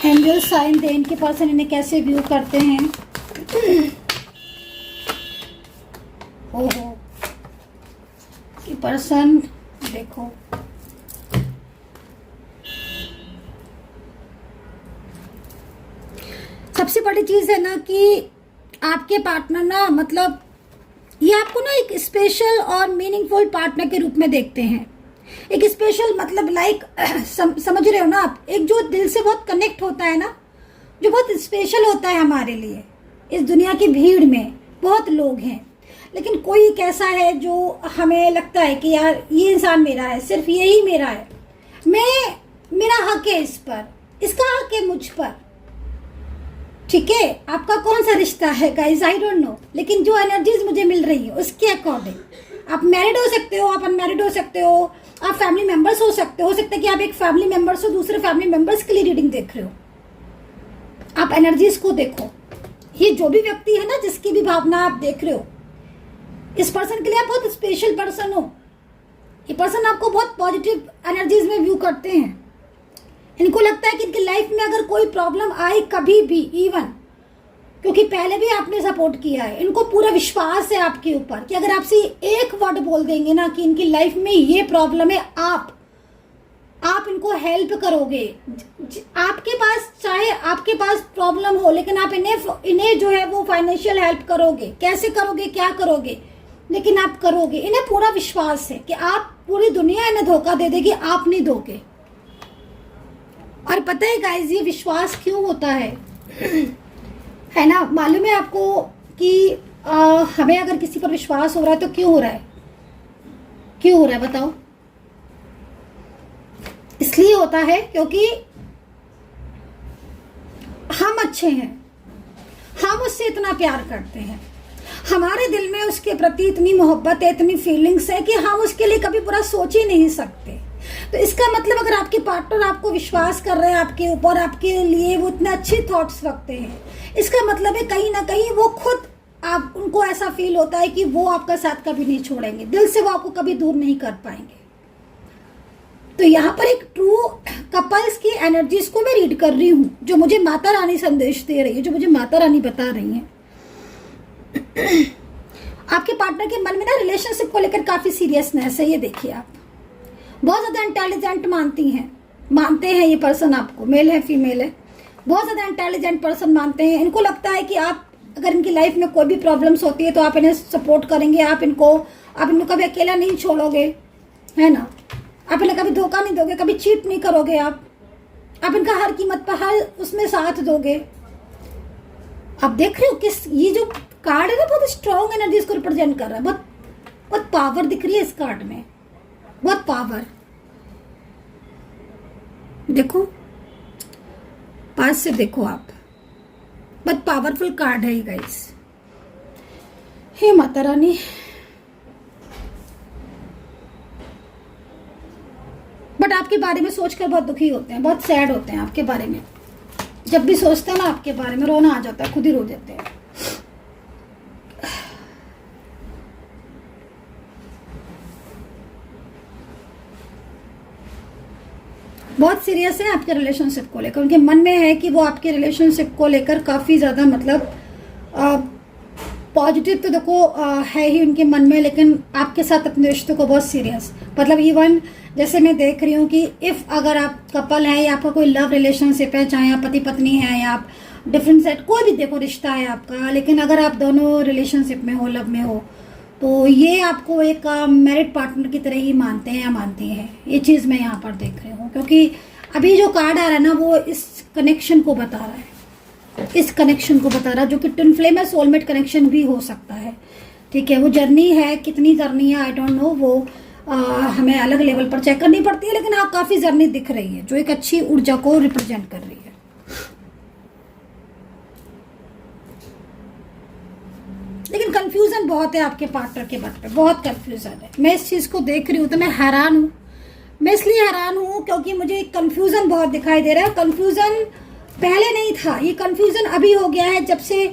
एंजल्स साइन दें, इनके पर्सन इन्हें कैसे व्यू करते हैं। ओहो, ये पर्सन देखो, सबसे बड़ी चीज है ना कि आपके पार्टनर ना, मतलब ये आपको ना एक स्पेशल और मीनिंगफुल पार्टनर के रूप में देखते हैं। एक स्पेशल मतलब लाइक समझ रहे हो ना आप, एक जो दिल से बहुत कनेक्ट होता है ना, जो बहुत स्पेशल होता है हमारे लिए, इस दुनिया की भीड़ में बहुत लोग हैं, लेकिन कोई एक ऐसा है जो हमें लगता है कि यार ये इंसान मेरा है, सिर्फ यही मेरा है, मेरा हक है इस पर, इसका हक है मुझ पर। ठीक है, आपका कौन सा रिश्ता है गाइस, आई डोंट नो, लेकिन जो एनर्जीज मुझे मिल रही है उसके अकॉर्डिंग आप मैरिड हो सकते हो, आप अनमैरिड हो सकते हो, आप फैमिली मेंबर्स हो सकते है कि आप एक फैमिली मेंबर्स हो, दूसरे फैमिली मेंबर्स के लिए रीडिंग देख रहे हो। आप एनर्जीज को देखो, ये जो भी व्यक्ति है ना, जिसकी भी भावना आप देख रहे हो, इस पर्सन के लिए आप बहुत स्पेशल पर्सन हो। ये पर्सन आपको बहुत पॉजिटिव एनर्जीज में व्यू करते हैं। इनको लगता है कि इनकी लाइफ में अगर कोई प्रॉब्लम आए कभी भी, इवन क्योंकि पहले भी आपने सपोर्ट किया है, इनको पूरा विश्वास है आपके ऊपर कि अगर आपसे एक वर्ड बोल देंगे ना कि इनकी लाइफ में ये प्रॉब्लम है, आप इनको हेल्प करोगे। आपके पास चाहे आपके पास प्रॉब्लम हो, लेकिन आप इन्हें जो है वो फाइनेंशियल हेल्प करोगे। कैसे करोगे, क्या करोगे, लेकिन आप करोगे। इन्हें पूरा विश्वास है कि आप, पूरी दुनिया इन्हें धोखा दे देगी, आप नहीं दोगे। और पता है गाइस, ये विश्वास क्यों होता है ना, मालूम है आपको कि हमें अगर किसी पर विश्वास हो रहा है तो क्यों हो रहा है, क्यों हो रहा है बताओ? इसलिए होता है क्योंकि हम अच्छे हैं, हम उससे इतना प्यार करते हैं, हमारे दिल में उसके प्रति इतनी मोहब्बत है, इतनी फीलिंग्स है कि हम उसके लिए कभी बुरा सोच ही नहीं सकते। तो इसका मतलब अगर आपके पार्टनर आपको विश्वास कर रहे हैं आपके ऊपर, आपके लिए वो इतने अच्छे थॉट्स रखते हैं, इसका मतलब है कहीं ना कहीं वो खुद, आप उनको ऐसा फील होता है कि वो आपका साथ कभी नहीं छोड़ेंगे, दिल से वो आपको कभी दूर नहीं कर पाएंगे। तो यहाँ पर एक ट्रू कपल्स की एनर्जीज को मैं रीड कर रही हूँ, जो मुझे माता रानी संदेश दे रही है, जो मुझे माता रानी बता रही है। आपके पार्टनर के मन में ना रिलेशनशिप को लेकर काफी सीरियसनेस है। ये देखिए, आप बहुत ज्यादा इंटेलिजेंट मानते हैं ये पर्सन आपको, मेल है फीमेल है, बहुत ज्यादा इंटेलिजेंट पर्सन मानते हैं। इनको लगता है कि आप, अगर इनकी लाइफ में कोई भी प्रॉब्लम्स होती है तो आप इन्हें सपोर्ट करेंगे, आप इनको कभी अकेला नहीं छोड़ोगे, है ना, आप इन्हें कभी धोखा नहीं दोगे, कभी चीट नहीं करोगे, आप इनका हर कीमत पर हर उसमें साथ दोगे। आप देख रहे हो किस, ये जो कार्ड है ना, बहुत स्ट्रॉन्ग एनर्जीज को रिप्रेजेंट कर रहा है, बहुत पावर दिख रही है इस कार्ड में, बहुत पावर। देखो पास से देखो आप, बहुत पावरफुल कार्ड है ये guys. Hey Mata Rani, but आपके बारे में सोचकर बहुत दुखी होते हैं, बहुत सैड होते हैं आपके बारे में। जब भी सोचते हैं ना आपके बारे में, रोना आ जाता है, खुद ही रो देते हैं। बहुत सीरियस है आपके रिलेशनशिप को लेकर, उनके मन में है कि वो आपके रिलेशनशिप को लेकर काफी ज्यादा, मतलब पॉजिटिव तो देखो है ही उनके मन में, लेकिन आपके साथ अपने रिश्ते को बहुत सीरियस, मतलब इवन जैसे मैं देख रही हूँ कि इफ अगर आप कपल है या आपका कोई लव रिलेशनशिप है, चाहे आप पति पत्नी है या आप डिफरेंट सेट, कोई भी देखो रिश्ता है आपका, लेकिन अगर आप दोनों रिलेशनशिप में हो, लव में हो, तो ये आपको एक मैरिड पार्टनर की तरह ही मानते हैं या मानती हैं। ये चीज़ मैं यहाँ पर देख रही हूँ, क्योंकि अभी जो कार्ड आ रहा है ना, वो इस कनेक्शन को बता रहा है, इस कनेक्शन को बता रहा है, जो कि ट्विन फ्लेम है, सोलमेट कनेक्शन भी हो सकता है। ठीक है, वो जर्नी है, कितनी जर्नी है आई डोंट नो, वो हमें अलग लेवल पर चेक करनी पड़ती है, लेकिन हाँ काफी जर्नी दिख रही है, जो एक अच्छी ऊर्जा को रिप्रेजेंट कर रही है। लेकिन कंफ्यूजन बहुत है आपके पार्टनर के बारे में, बहुत कंफ्यूजन है। मैं इस चीज को देख रही हूँ तो मैं हैरान हूँ। मैं इसलिए हैरान हूँ क्योंकि मुझे कंफ्यूजन बहुत दिखाई दे रहा है। कंफ्यूजन पहले नहीं था, ये कंफ्यूजन अभी हो गया है जब से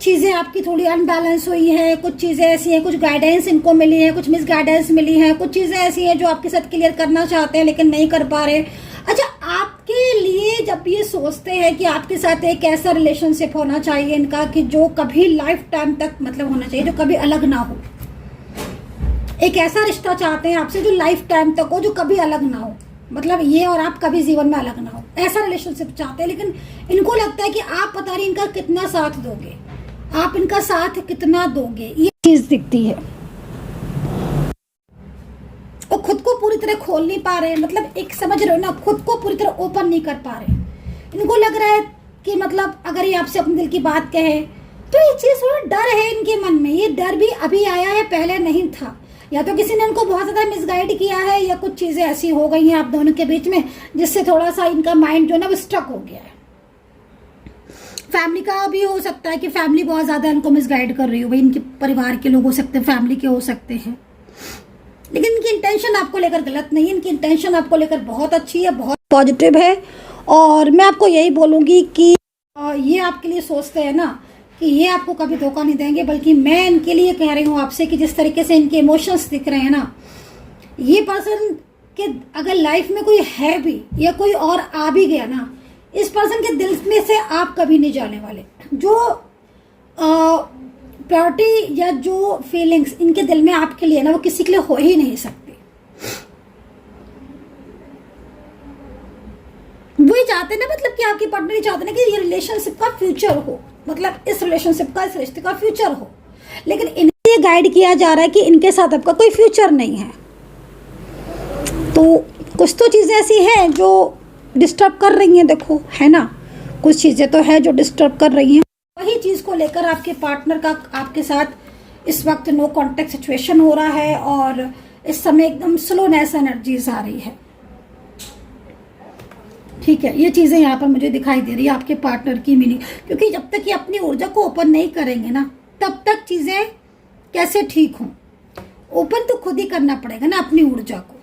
चीज़ें आपकी थोड़ी अनबैलेंस हुई है। कुछ चीज़ें ऐसी हैं, कुछ गाइडेंस इनको मिली है, कुछ मिस गाइडेंस मिली है, कुछ चीज़ें ऐसी हैं जो आपके साथ क्लियर करना चाहते हैं लेकिन नहीं कर पा रहे। अच्छा, आपके लिए जब ये सोचते हैं कि आपके साथ एक ऐसा रिलेशनशिप होना चाहिए इनका कि जो कभी लाइफ टाइम तक, मतलब होना चाहिए जो कभी अलग ना हो, एक ऐसा रिश्ता चाहते हैं आपसे जो लाइफ टाइम तक हो, जो कभी अलग ना हो, मतलब ये और आप कभी जीवन में अलग ना हो, ऐसा रिलेशनशिप चाहते हैं। लेकिन इनको लगता है कि आप पता नहीं इनका कितना साथ दोगे, आप इनका साथ कितना दोगे, ये चीज दिखती है। और खुद को पूरी तरह खोल नहीं पा रहे, मतलब एक समझ रहे हो ना, खुद को पूरी तरह ओपन नहीं कर पा रहे। इनको लग रहा है कि मतलब अगर ये आपसे अपने दिल की बात कहे तो ये चीज़ थोड़ा डर है इनके मन में, ये डर भी अभी आया है, पहले नहीं था। या तो किसी ने इनको बहुत ज़्यादा मिसगाइड किया है, या कुछ चीज़ें ऐसी हो गई हैं आप दोनों के बीच में जिससे थोड़ा सा इनका माइंड जो है ना वो स्टक हो गया है। फैमिली का भी हो सकता है कि फैमिली बहुत ज़्यादा इनको मिसगाइड कर रही हो, भाई इनके परिवार के लोग हो सकते हैं, फैमिली के हो सकते हैं। लेकिन इनकी इंटेंशन आपको लेकर गलत नहीं है, इनकी इंटेंशन आपको लेकर बहुत अच्छी है, बहुत पॉजिटिव है। और मैं आपको यही बोलूँगी कि ये आपके लिए सोचते हैं ना कि ये आपको कभी धोखा नहीं देंगे, बल्कि मैं इनके लिए कह रही हूँ आपसे कि जिस तरीके से इनके इमोशंस दिख रहे हैं ना, ये पर्सन के अगर लाइफ में कोई है भी या कोई और आ भी गया ना, इस पर्सन के दिल में से आप कभी नहीं जाने वाले। जो प्रायोरिटी या जो फीलिंग्स इनके दिल में आपके लिए ना, वो किसी के लिए हो ही नहीं सकती। वो ही चाहते ना, मतलब कि आपके पार्टनर ही चाहते ना कि ये रिलेशनशिप का फ्यूचर हो, मतलब इस रिलेशनशिप का, इस रिश्ते का फ्यूचर हो। लेकिन इन्हें ये गाइड किया जा रहा है कि इनके साथ आपका कोई फ्यूचर नहीं है। तो कुछ तो चीज़ें ऐसी हैं जो डिस्टर्ब कर रही हैं, देखो है ना, कुछ चीज़ें तो है जो डिस्टर्ब कर रही हैं। वही चीज़ को लेकर आपके पार्टनर का आपके साथ इस वक्त नो कॉन्टेक्ट सिचुएशन हो रहा है, और इस समय एकदम स्लोनेस एनर्जीज आ रही है। ठीक है, ये चीज़ें यहाँ पर मुझे दिखाई दे रही है आपके पार्टनर की मीनिंग, क्योंकि जब तक ये अपनी ऊर्जा को ओपन नहीं करेंगे ना, तब तक चीज़ें कैसे ठीक हों। ओपन तो खुद ही करना पड़ेगा ना अपनी ऊर्जा को।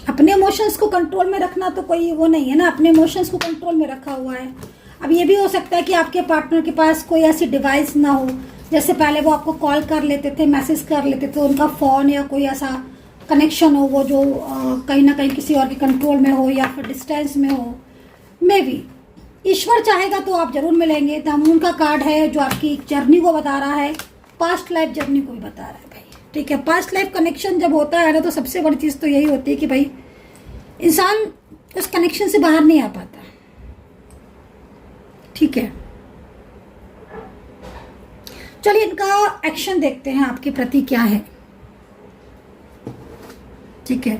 अपने इमोशंस को कंट्रोल में रखना तो कोई वो नहीं है ना, अपने इमोशंस को कंट्रोल में रखा हुआ है। अब ये भी हो सकता है कि आपके पार्टनर के पास कोई ऐसी डिवाइस ना हो, जैसे पहले वो आपको कॉल कर लेते थे, मैसेज कर लेते थे, उनका फ़ोन या कोई ऐसा कनेक्शन हो वो जो कहीं ना कहीं किसी और के कंट्रोल में हो, या फिर डिस्टेंस में हो। मे बी ईश्वर चाहेगा तो आप जरूर मिलेंगे। द मून का कार्ड है जो आपकी जर्नी को बता रहा है, पास्ट लाइफ जर्नी को भी बता रहा है भाई। ठीक है, पास्ट लाइफ कनेक्शन जब होता है ना, तो सबसे बड़ी चीज़ तो यही होती है कि भाई इंसान उस कनेक्शन से बाहर नहीं आ पाता। ठीक है, चलिए इनका एक्शन देखते हैं आपके प्रति क्या है। ठीक है,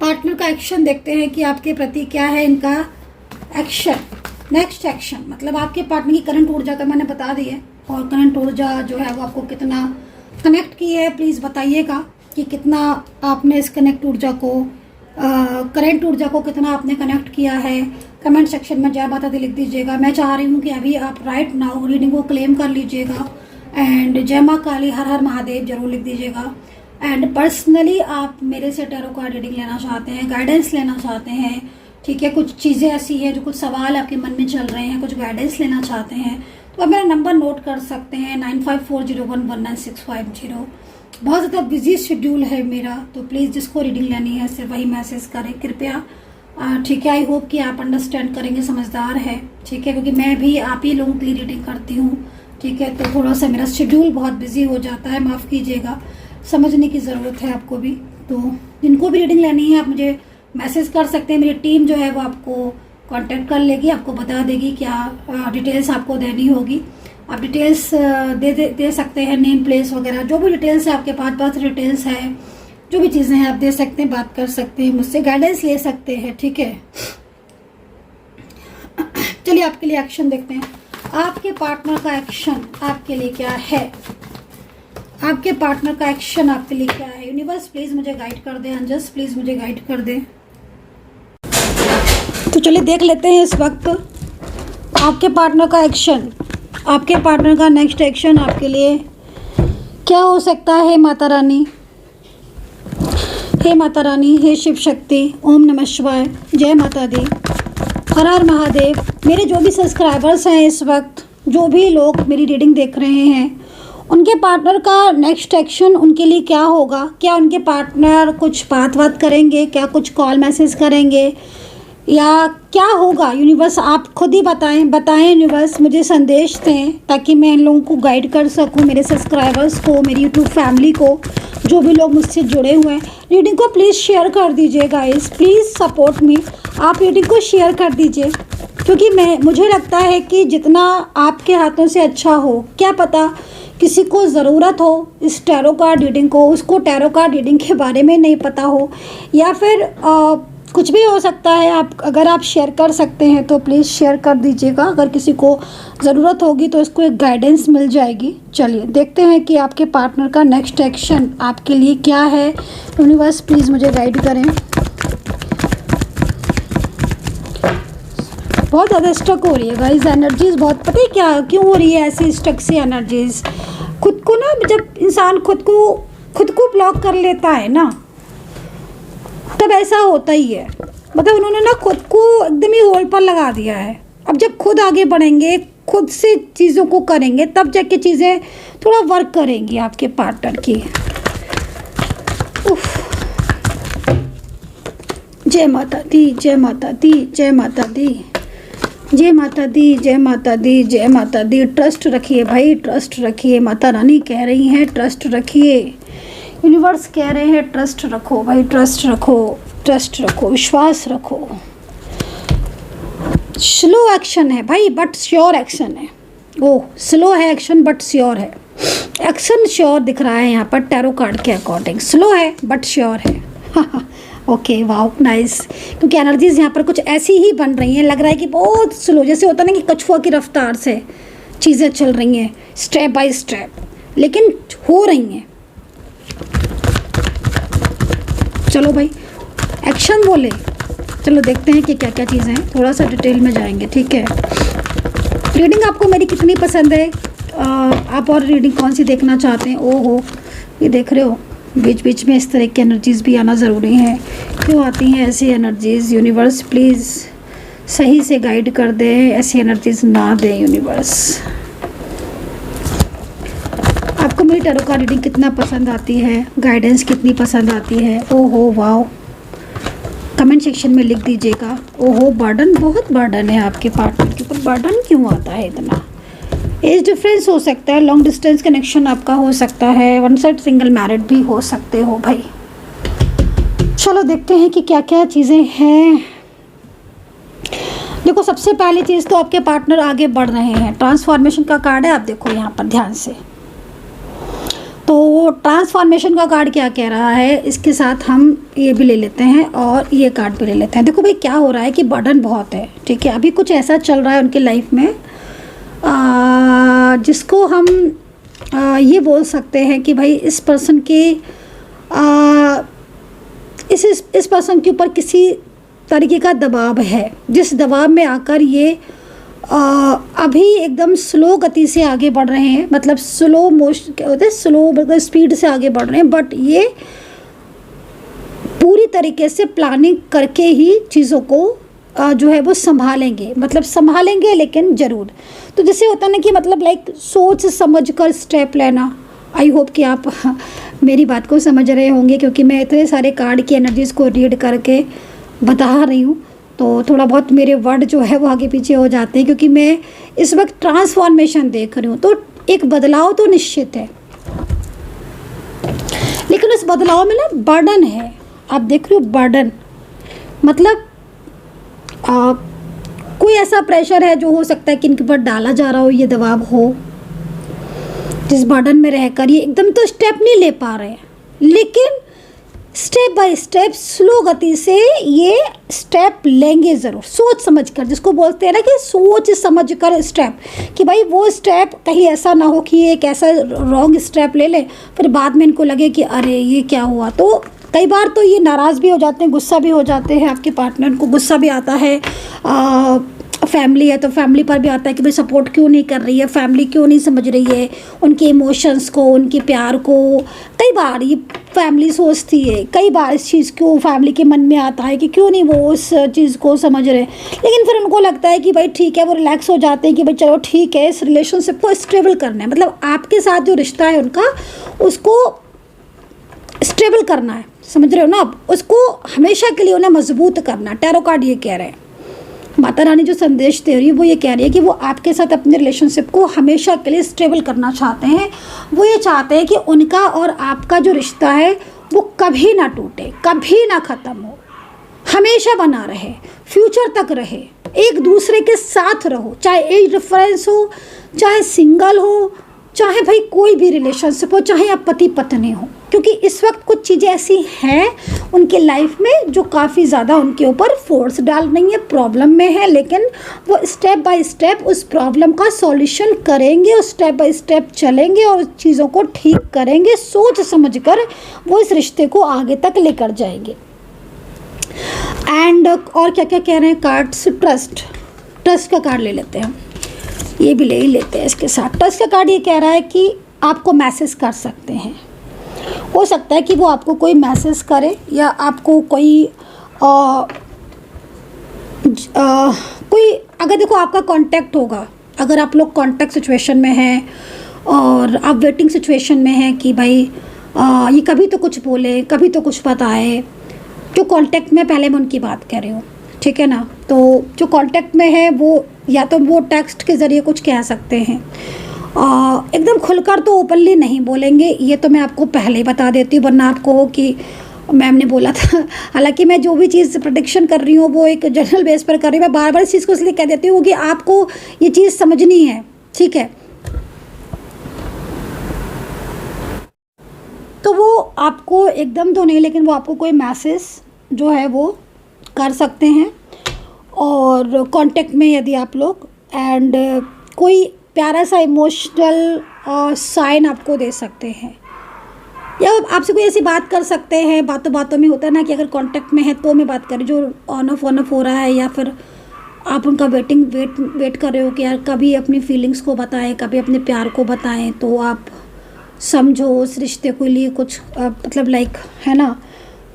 पार्टनर का एक्शन देखते हैं कि आपके प्रति क्या है इनका एक्शन, नेक्स्ट एक्शन। मतलब आपके पार्टनर की करंट ऊर्जा का मैंने बता दी है, और करंट ऊर्जा जो है वो आपको कितना कनेक्ट की है, प्लीज़ बताइएगा कि कितना आपने इस कनेक्ट ऊर्जा को, करंट ऊर्जा को कितना आपने कनेक्ट किया है। कमेंट सेक्शन में जय माता दी लिख दीजिएगा। मैं चाह रही हूँ कि अभी आप राइट नाउ रीडिंग को क्लेम कर लीजिएगा, एंड जय माँ काली, हर हर महादेव जरूर लिख दीजिएगा। एंड पर्सनली आप मेरे से टैरो कार्ड रीडिंग लेना चाहते हैं, गाइडेंस लेना चाहते हैं, ठीक है, कुछ चीज़ें ऐसी हैं जो कुछ सवाल आपके मन में चल रहे हैं, कुछ गाइडेंस लेना चाहते हैं, तो आप मेरा नंबर नोट कर सकते हैं 9540119650। बहुत ज़्यादा बिजी शेड्यूल है मेरा, तो प्लीज़ जिसको रीडिंग लेनी है सिर्फ वही मैसेज करें कृपया। ठीक है, आई होप कि आप अंडरस्टैंड करेंगे, समझदार है। ठीक है, क्योंकि मैं भी आप ही लोगों के लिए रीडिंग करती हूँ। ठीक है, तो थोड़ा सा मेरा शेड्यूल बहुत बिजी हो जाता है, माफ़ कीजिएगा, समझने की ज़रूरत है आपको भी। तो जिनको भी रीडिंग लेनी है आप मुझे मैसेज कर सकते हैं, मेरी टीम जो है वो आपको कांटेक्ट कर लेगी, आपको बता देगी क्या डिटेल्स आपको देनी होगी। आप डिटेल्स दे सकते हैं, नेम प्लेस वगैरह जो भी डिटेल्स है आपके पास, बर्थ डिटेल्स है, जो भी चीज़ें हैं आप दे सकते हैं, बात कर सकते हैं, मुझसे गाइडेंस ले सकते हैं। ठीक है, चलिए आपके लिए एक्शन देखते हैं। आपके पार्टनर का एक्शन आपके लिए क्या है, आपके पार्टनर का एक्शन आपके लिए क्या है। यूनिवर्स प्लीज़ मुझे गाइड कर दे, एंजल्स प्लीज़ मुझे गाइड कर दे। तो चलिए देख लेते हैं इस वक्त आपके पार्टनर का एक्शन, आपके पार्टनर का नेक्स्ट एक्शन आपके लिए क्या हो सकता है। माता रानी, हे माता रानी, हे शिव शक्ति, ओम नमः शिवाय, जय माता दी, हर हर महादेव। मेरे जो भी सब्सक्राइबर्स हैं इस वक्त, जो भी लोग मेरी रीडिंग देख रहे हैं, उनके पार्टनर का नेक्स्ट एक्शन उनके लिए क्या होगा। क्या उनके पार्टनर कुछ बात करेंगे, क्या कुछ कॉल मैसेज करेंगे, या क्या होगा। यूनिवर्स आप खुद ही बताएं यूनिवर्स, मुझे संदेश दें ताकि मैं इन लोगों को गाइड कर सकूं, मेरे सब्सक्राइबर्स को, मेरी यूट्यूब फैमिली को, जो भी लोग मुझसे जुड़े हुए हैं। रीडिंग को प्लीज़ शेयर कर दीजिए गाइस, प्लीज़ सपोर्ट मी। आप रीडिंग को शेयर कर दीजिए, क्योंकि मुझे लगता है कि जितना आपके हाथों से अच्छा हो, क्या पता किसी को ज़रूरत हो इस टैरो कार्ड रीडिंग को, उसको टैरो कार्ड रीडिंग के बारे में नहीं पता हो, या फिर कुछ भी हो सकता है। आप अगर आप शेयर कर सकते हैं तो प्लीज़ शेयर कर दीजिएगा, अगर किसी को ज़रूरत होगी तो इसको एक गाइडेंस मिल जाएगी। चलिए देखते हैं कि आपके पार्टनर का नेक्स्ट एक्शन आपके लिए क्या है। यूनिवर्स प्लीज़ मुझे गाइड करें। बहुत ज़्यादा स्टक हो रही है गाइस एनर्जीज, बहुत पता है क्या क्यों हो रही है ऐसी स्टक सी एनर्जीज। खुद को ना, जब इंसान खुद को ब्लॉक कर लेता है ना, तब ऐसा होता ही है। मतलब उन्होंने ना खुद को एकदम ही होल्ड पर लगा दिया है। अब जब खुद आगे बढ़ेंगे, खुद से चीज़ों को करेंगे, तब जाके चीज़ें थोड़ा वर्क करेंगी आपके पार्टनर की। जय माता दी, जय माता दी, जय माता दी, जय माता दी, जय माता दी, जय माता दी। ट्रस्ट रखिए भाई, ट्रस्ट रखिए। माता रानी कह रही हैं ट्रस्ट रखिए। यूनिवर्स कह रहे हैं ट्रस्ट रखो भाई, ट्रस्ट रखो, ट्रस्ट रखो, विश्वास रखो। स्लो एक्शन है भाई बट श्योर एक्शन है। ओह, स्लो है एक्शन बट श्योर है। एक्शन श्योर दिख रहा है यहाँ पर टैरो कार्ड के अकॉर्डिंग। स्लो है बट श्योर है। Okay, wow, nice. क्योंकि एनर्जीज यहाँ पर कुछ ऐसी ही बन रही हैं, लग रहा है कि बहुत स्लो, जैसे होता है ना कि कछुआ की रफ्तार से चीज़ें चल रही हैं स्टेप बाय स्टेप, लेकिन हो रही हैं। चलो भाई, एक्शन बोले। चलो देखते हैं कि क्या क्या चीज़ें हैं, थोड़ा सा डिटेल में जाएंगे, ठीक है। रीडिंग आपको मेरी कितनी पसंद है, आप और रीडिंग कौन सी देखना चाहते हैं? ओहो, ये देख रहे हो, बीच बीच में इस तरह की एनर्जीज़ भी आना ज़रूरी है। क्यों आती हैं ऐसी एनर्जीज़? यूनिवर्स प्लीज़ सही से गाइड कर दे, ऐसी एनर्जीज़ ना दे यूनिवर्स। आपको मेरी टैरो का रीडिंग कितना पसंद आती है, गाइडेंस कितनी पसंद आती है? ओहो वाओ, कमेंट सेक्शन में लिख दीजिएगा। ओहो, बर्डन, बहुत बर्डन है आपके पार्टनर के ऊपर। बर्डन क्यों आता है इतना? एज डिफरेंस हो सकता है, लॉन्ग डिस्टेंस कनेक्शन आपका हो सकता है, वन साइड सिंगल मैरिड भी हो सकते हो भाई। चलो देखते हैं कि क्या क्या चीज़ें हैं। देखो, सबसे पहली चीज़ तो आपके पार्टनर आगे बढ़ रहे हैं। ट्रांसफॉर्मेशन का कार्ड है, आप देखो यहाँ पर ध्यान से। तो ट्रांसफॉर्मेशन का कार्ड क्या कह रहा है, इसके साथ हम ये भी ले लेते हैं और ये कार्ड भी ले लेते हैं। देखो भाई, क्या हो रहा है कि बर्डन बहुत है, ठीक है। अभी कुछ ऐसा चल रहा है उनकी लाइफ में जिसको हम ये बोल सकते हैं कि भाई इस पर्सन के इस पर्सन के ऊपर किसी तरीके का दबाव है, जिस दबाव में आकर ये अभी एकदम स्लो गति से आगे बढ़ रहे हैं। मतलब स्लो मोशन क्या होता है, स्लो मतलब स्पीड से आगे बढ़ रहे हैं, बट ये पूरी तरीके से प्लानिंग करके ही चीज़ों को जो है वो संभालेंगे। मतलब संभालेंगे लेकिन ज़रूर। तो जैसे होता है ना कि मतलब लाइक सोच समझ कर स्टेप लेना। आई होप कि आप मेरी बात को समझ रहे होंगे, क्योंकि मैं इतने सारे कार्ड की एनर्जीज़ को रीड करके बता रही हूँ, तो थोड़ा बहुत मेरे वर्ड जो है वो आगे पीछे हो जाते हैं, क्योंकि मैं इस वक्त ट्रांसफॉर्मेशन देख रही हूँ। तो एक बदलाव तो निश्चित है, लेकिन उस बदलाव में ना बर्डन है। आप देख रहे हो बर्डन, मतलब कोई ऐसा प्रेशर है जो हो सकता है कि इनके ऊपर डाला जा रहा हो, ये दबाव हो, जिस बर्डन में रहकर ये एकदम तो स्टेप नहीं ले पा रहे हैं, लेकिन स्टेप बाय स्टेप स्लो गति से ये स्टेप लेंगे ज़रूर, सोच समझ कर। जिसको बोलते हैं ना कि सोच समझ कर स्टेप, कि भाई वो स्टेप कहीं ऐसा ना हो कि ये एक ऐसा रॉन्ग स्टेप ले लें, फिर बाद में इनको लगे कि अरे ये क्या हुआ। तो कई बार तो ये नाराज़ भी हो जाते हैं, गुस्सा भी हो जाते हैं आपके पार्टनर को। गुस्सा भी आता है, फैमिली है तो फैमिली पर भी आता है कि भाई सपोर्ट क्यों नहीं कर रही है, फैमिली क्यों नहीं समझ रही है उनके इमोशंस को, उनके प्यार को। कई बार ये फैमिली सोचती है, कई बार इस चीज़ को फैमिली के मन में आता है कि क्यों नहीं वो उस चीज़ को समझ रहे। लेकिन फिर उनको लगता है कि भाई ठीक है, वो रिलैक्स हो जाते हैं कि भाई चलो ठीक है, इस रिलेशनशिप को स्टेबल करना है। मतलब आपके साथ जो रिश्ता है उनका, उसको स्टेबल करना है, समझ रहे हो ना आप, उसको हमेशा के लिए उन्हें मजबूत करना। टैरो कार्ड ये कह रहे हैं, माता रानी जो संदेश दे रही है वो ये कह रही है कि वो आपके साथ अपने रिलेशनशिप को हमेशा के लिए स्टेबल करना चाहते हैं। वो ये चाहते हैं कि उनका और आपका जो रिश्ता है वो कभी ना टूटे, कभी ना ख़त्म हो, हमेशा बना रहे, फ्यूचर तक रहे, एक दूसरे के साथ रहो। चाहे एज डिफरेंस हो, चाहे सिंगल हो, चाहे भाई कोई भी रिलेशनशिप हो, चाहे आप पति पत्नी हो, क्योंकि क्योंकि इस वक्त कुछ चीज़ें ऐसी हैं उनके लाइफ में जो काफ़ी ज़्यादा उनके ऊपर फोर्स डाल रही है, प्रॉब्लम में है, लेकिन वो स्टेप बाय स्टेप उस प्रॉब्लम का सॉल्यूशन करेंगे और स्टेप बाय स्टेप चलेंगे और चीज़ों को ठीक करेंगे, सोच समझकर वो इस रिश्ते को आगे तक लेकर जाएंगे। एंड और क्या क्या कह रहे हैं कार्ड्स, ट्रस्ट का कार्ड ले लेते हैं हम, ये भी ले ही लेते हैं इसके साथ। ट्रस्ट का कार्ड ये कह रहा है कि आपको मैसेज कर सकते हैं, हो सकता है कि वो आपको कोई मैसेज करे या आपको कोई कोई अगर देखो आपका कांटेक्ट होगा, अगर आप लोग कांटेक्ट सिचुएशन में हैं और आप वेटिंग सिचुएशन में हैं कि भाई ये कभी तो कुछ बोले, कभी तो कुछ बताए, जो कांटेक्ट में, पहले मैं उनकी बात कर रही हूँ, ठीक है ना। तो जो कांटेक्ट में है वो या तो वो टेक्स्ट के ज़रिए कुछ कह सकते हैं, एकदम खुलकर तो ओपनली नहीं बोलेंगे, ये तो मैं आपको पहले ही बता देती हूँ, वरना आपको हो कि मैम ने बोला था। हालांकि मैं जो भी चीज़ प्रेडिक्शन कर रही हूँ वो एक जनरल बेस पर कर रही हूँ, मैं बार बार इस चीज़ को इसलिए कह देती हूँ कि आपको ये चीज़ समझनी है, ठीक है। तो वो आपको एकदम तो नहीं, लेकिन वो आपको कोई मैसेज जो है वो कर सकते हैं और कांटेक्ट में यदि आप लोग, एंड कोई प्यारा सा इमोशनल साइन आपको दे सकते हैं या आपसे कोई ऐसी बात कर सकते हैं। बातों बातों में होता है ना कि अगर कांटेक्ट में है तो मैं बात करें, जो ऑन ऑफ हो रहा है, या फिर आप उनका वेट कर रहे हो कि यार कभी अपनी फीलिंग्स को बताएं, कभी अपने प्यार को बताएं, तो आप समझो उस रिश्ते के लिए कुछ मतलब लाइक है ना,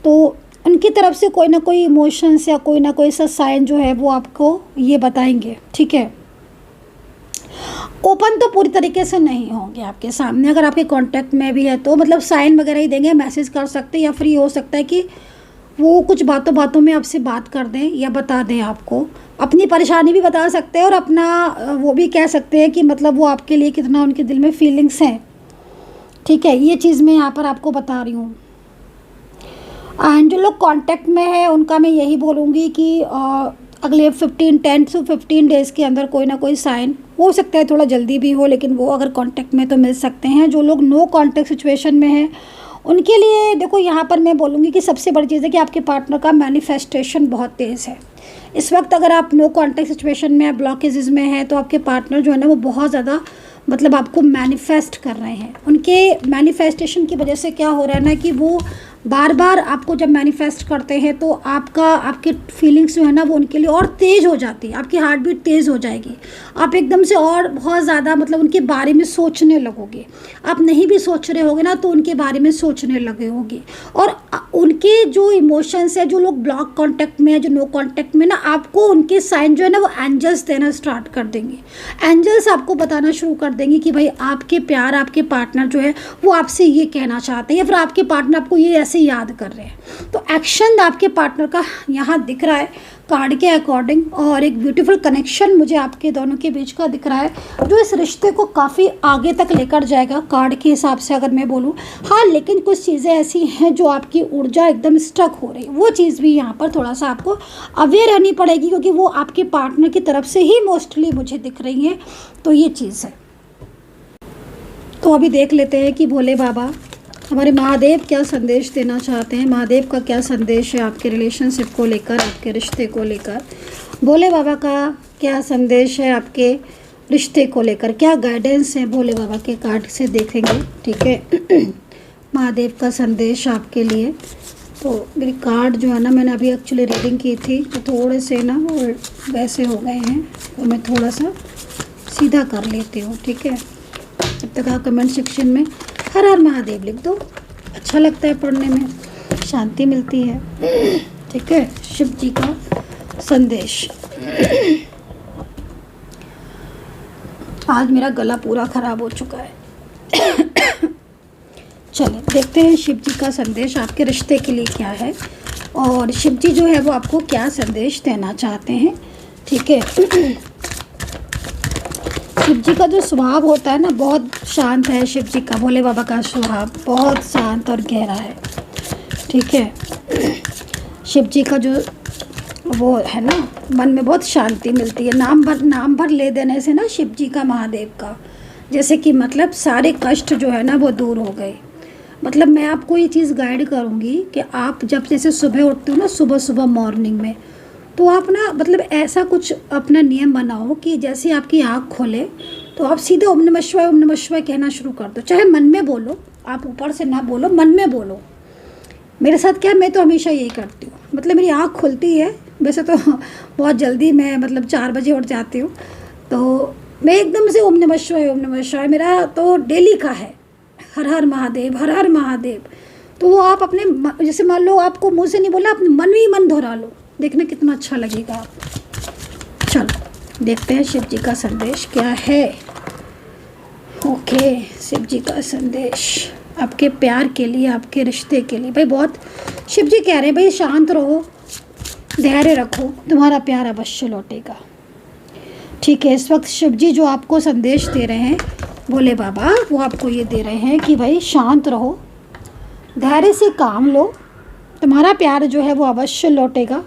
तो उनकी तरफ से कोई ना कोई इमोशंस या कोई ना कोई सा साइन जो है वो आपको ये बताएंगे, ठीक है। ओपन तो पूरी तरीके से नहीं होंगे आपके सामने, अगर आपके कांटेक्ट में भी है तो मतलब साइन वगैरह ही देंगे, मैसेज कर सकते हैं, या फिर ये हो सकता है कि वो कुछ बातों बातों में आपसे बात कर दें या बता दें, आपको अपनी परेशानी भी बता सकते हैं और अपना वो भी कह सकते हैं कि मतलब वो आपके लिए कितना उनके दिल में फीलिंग्स हैं, ठीक है। ये चीज़ मैं यहाँ पर आपको बता रही हूँ। एंड जो लोग कांटेक्ट में है उनका मैं यही बोलूँगी कि अगले 10 से 15 डेज़ के अंदर कोई ना कोई साइन हो सकता है, थोड़ा जल्दी भी हो, लेकिन वो अगर कांटेक्ट में तो मिल सकते हैं। जो लोग नो कांटेक्ट सिचुएशन में हैं उनके लिए देखो यहाँ पर मैं बोलूँगी कि सबसे बड़ी चीज़ है कि आपके पार्टनर का मैनिफेस्टेशन बहुत तेज़ है इस वक्त। अगर आप नो कांटेक्ट सिचुएशन में, ब्लॉकेजेस में हैं, तो आपके पार्टनर जो है ना वो बहुत ज़्यादा मतलब आपको मैनिफेस्ट कर रहे हैं। उनके मैनिफेस्टेशन की वजह से क्या हो रहा है ना कि वो बार बार आपको जब मैनिफेस्ट करते हैं तो आपके फीलिंग्स जो है ना वो उनके लिए और तेज़ हो जाती है, आपकी हार्ट बीट तेज़ हो जाएगी, आप एकदम से और बहुत ज़्यादा मतलब उनके बारे में सोचने लगोगे। आप नहीं भी सोच रहे होगे ना तो उनके बारे में सोचने लगे होगे, और उनके जो इमोशंस है, जो लोग ब्लॉक कॉन्टैक्ट में है, जो नो कॉन्टैक्ट में ना, आपको उनके साइन जो है ना वो एंजल्स देना स्टार्ट कर देंगे। एंजल्स आपको बताना शुरू कर देंगे कि भाई आपके प्यार, आपके पार्टनर जो है वो आपसे ये कहना चाहते हैं, या फिर आपके पार्टनर आपको ये ऐसे याद कर रहे हैं। तो एक्शन आपके पार्टनर का यहाँ दिख रहा है कार्ड के अकॉर्डिंग, और एक ब्यूटीफुल कनेक्शन मुझे आपके दोनों के बीच का दिख रहा है जो इस रिश्ते को काफ़ी आगे तक लेकर जाएगा कार्ड के हिसाब से अगर मैं बोलूँ। हाँ, लेकिन कुछ चीज़ें ऐसी हैं जो आपकी ऊर्जा एकदम स्टक हो रही है, वो चीज़ भी यहाँ पर थोड़ा सा आपको अवेयर रहनी पड़ेगी, क्योंकि वो आपके पार्टनर की तरफ से ही मोस्टली मुझे दिख रही हैं। तो ये चीज़ है। तो अभी देख लेते हैं कि भोले बाबा हमारे महादेव क्या संदेश देना चाहते हैं। महादेव का क्या संदेश है आपके रिलेशनशिप को लेकर, आपके रिश्ते को लेकर। भोले बाबा का क्या संदेश है आपके रिश्ते को लेकर, क्या गाइडेंस है भोले बाबा के कार्ड से देखेंगे, ठीक है। महादेव का संदेश आपके लिए। तो मेरे कार्ड जो है ना, मैंने अभी एक्चुअली रीडिंग की थी तो थोड़े से ना वो वैसे हो गए हैं, तो मैं थोड़ा सा सीधा कर लेती हूँ, ठीक है। जब तक आप कमेंट सेक्शन में हर हर महादेव लिख दो, अच्छा लगता है पढ़ने में, शांति मिलती है, ठीक है। शिव जी का संदेश। आज मेरा गला पूरा खराब हो चुका है। चलिए देखते हैं शिव जी का संदेश आपके रिश्ते के लिए क्या है, और शिव जी जो है वो आपको क्या संदेश देना चाहते हैं, ठीक है। शिव जी का जो स्वभाव होता है ना बहुत शांत है। शिव जी का, भोले बाबा का स्वभाव बहुत शांत और गहरा है, ठीक है। शिव जी का जो वो है ना, मन में बहुत शांति मिलती है। नाम भर ले देने से ना शिव जी का, महादेव का, जैसे कि मतलब सारे कष्ट जो है ना वो दूर हो गए। मतलब मैं आपको ये चीज़ गाइड करूँगी कि आप जब जैसे सुबह उठते हो ना, सुबह सुबह मॉर्निंग में, तो आप ना मतलब ऐसा कुछ अपना नियम बनाओ कि जैसे आपकी आँख खोले तो आप सीधे ओम नमः शिवाय, ओम नमः शिवाय कहना शुरू कर दो। चाहे मन में बोलो, आप ऊपर से ना बोलो, मन में बोलो। मेरे साथ क्या है, मैं तो हमेशा यही करती हूँ। मतलब मेरी आँख खुलती है, वैसे तो बहुत जल्दी मैं मतलब 4 बजे उठ जाती हूँ, तो मैं एकदम से ओम नमः शिवाय, ओम नमः शिवाय मेरा तो डेली का है। हर हर महादेव, हर हर महादेव। तो वो आप अपने जैसे मान लो आपको मुंह से नहीं बोला, अपने मन में ही मन दोहरा लो, देखना कितना अच्छा लगेगा आप। चलो देखते हैं शिव जी का संदेश क्या है। ओके, शिव जी का संदेश आपके प्यार के लिए, आपके रिश्ते के लिए। भाई बहुत शिव जी कह रहे हैं भाई शांत रहो, धैर्य रखो, तुम्हारा प्यार अवश्य लौटेगा। ठीक है, इस वक्त शिव जी जो आपको संदेश दे रहे हैं, भोले बाबा वो आपको ये दे रहे हैं कि भाई शांत रहो, धैर्य से काम लो, तुम्हारा प्यार जो है वो अवश्य लौटेगा।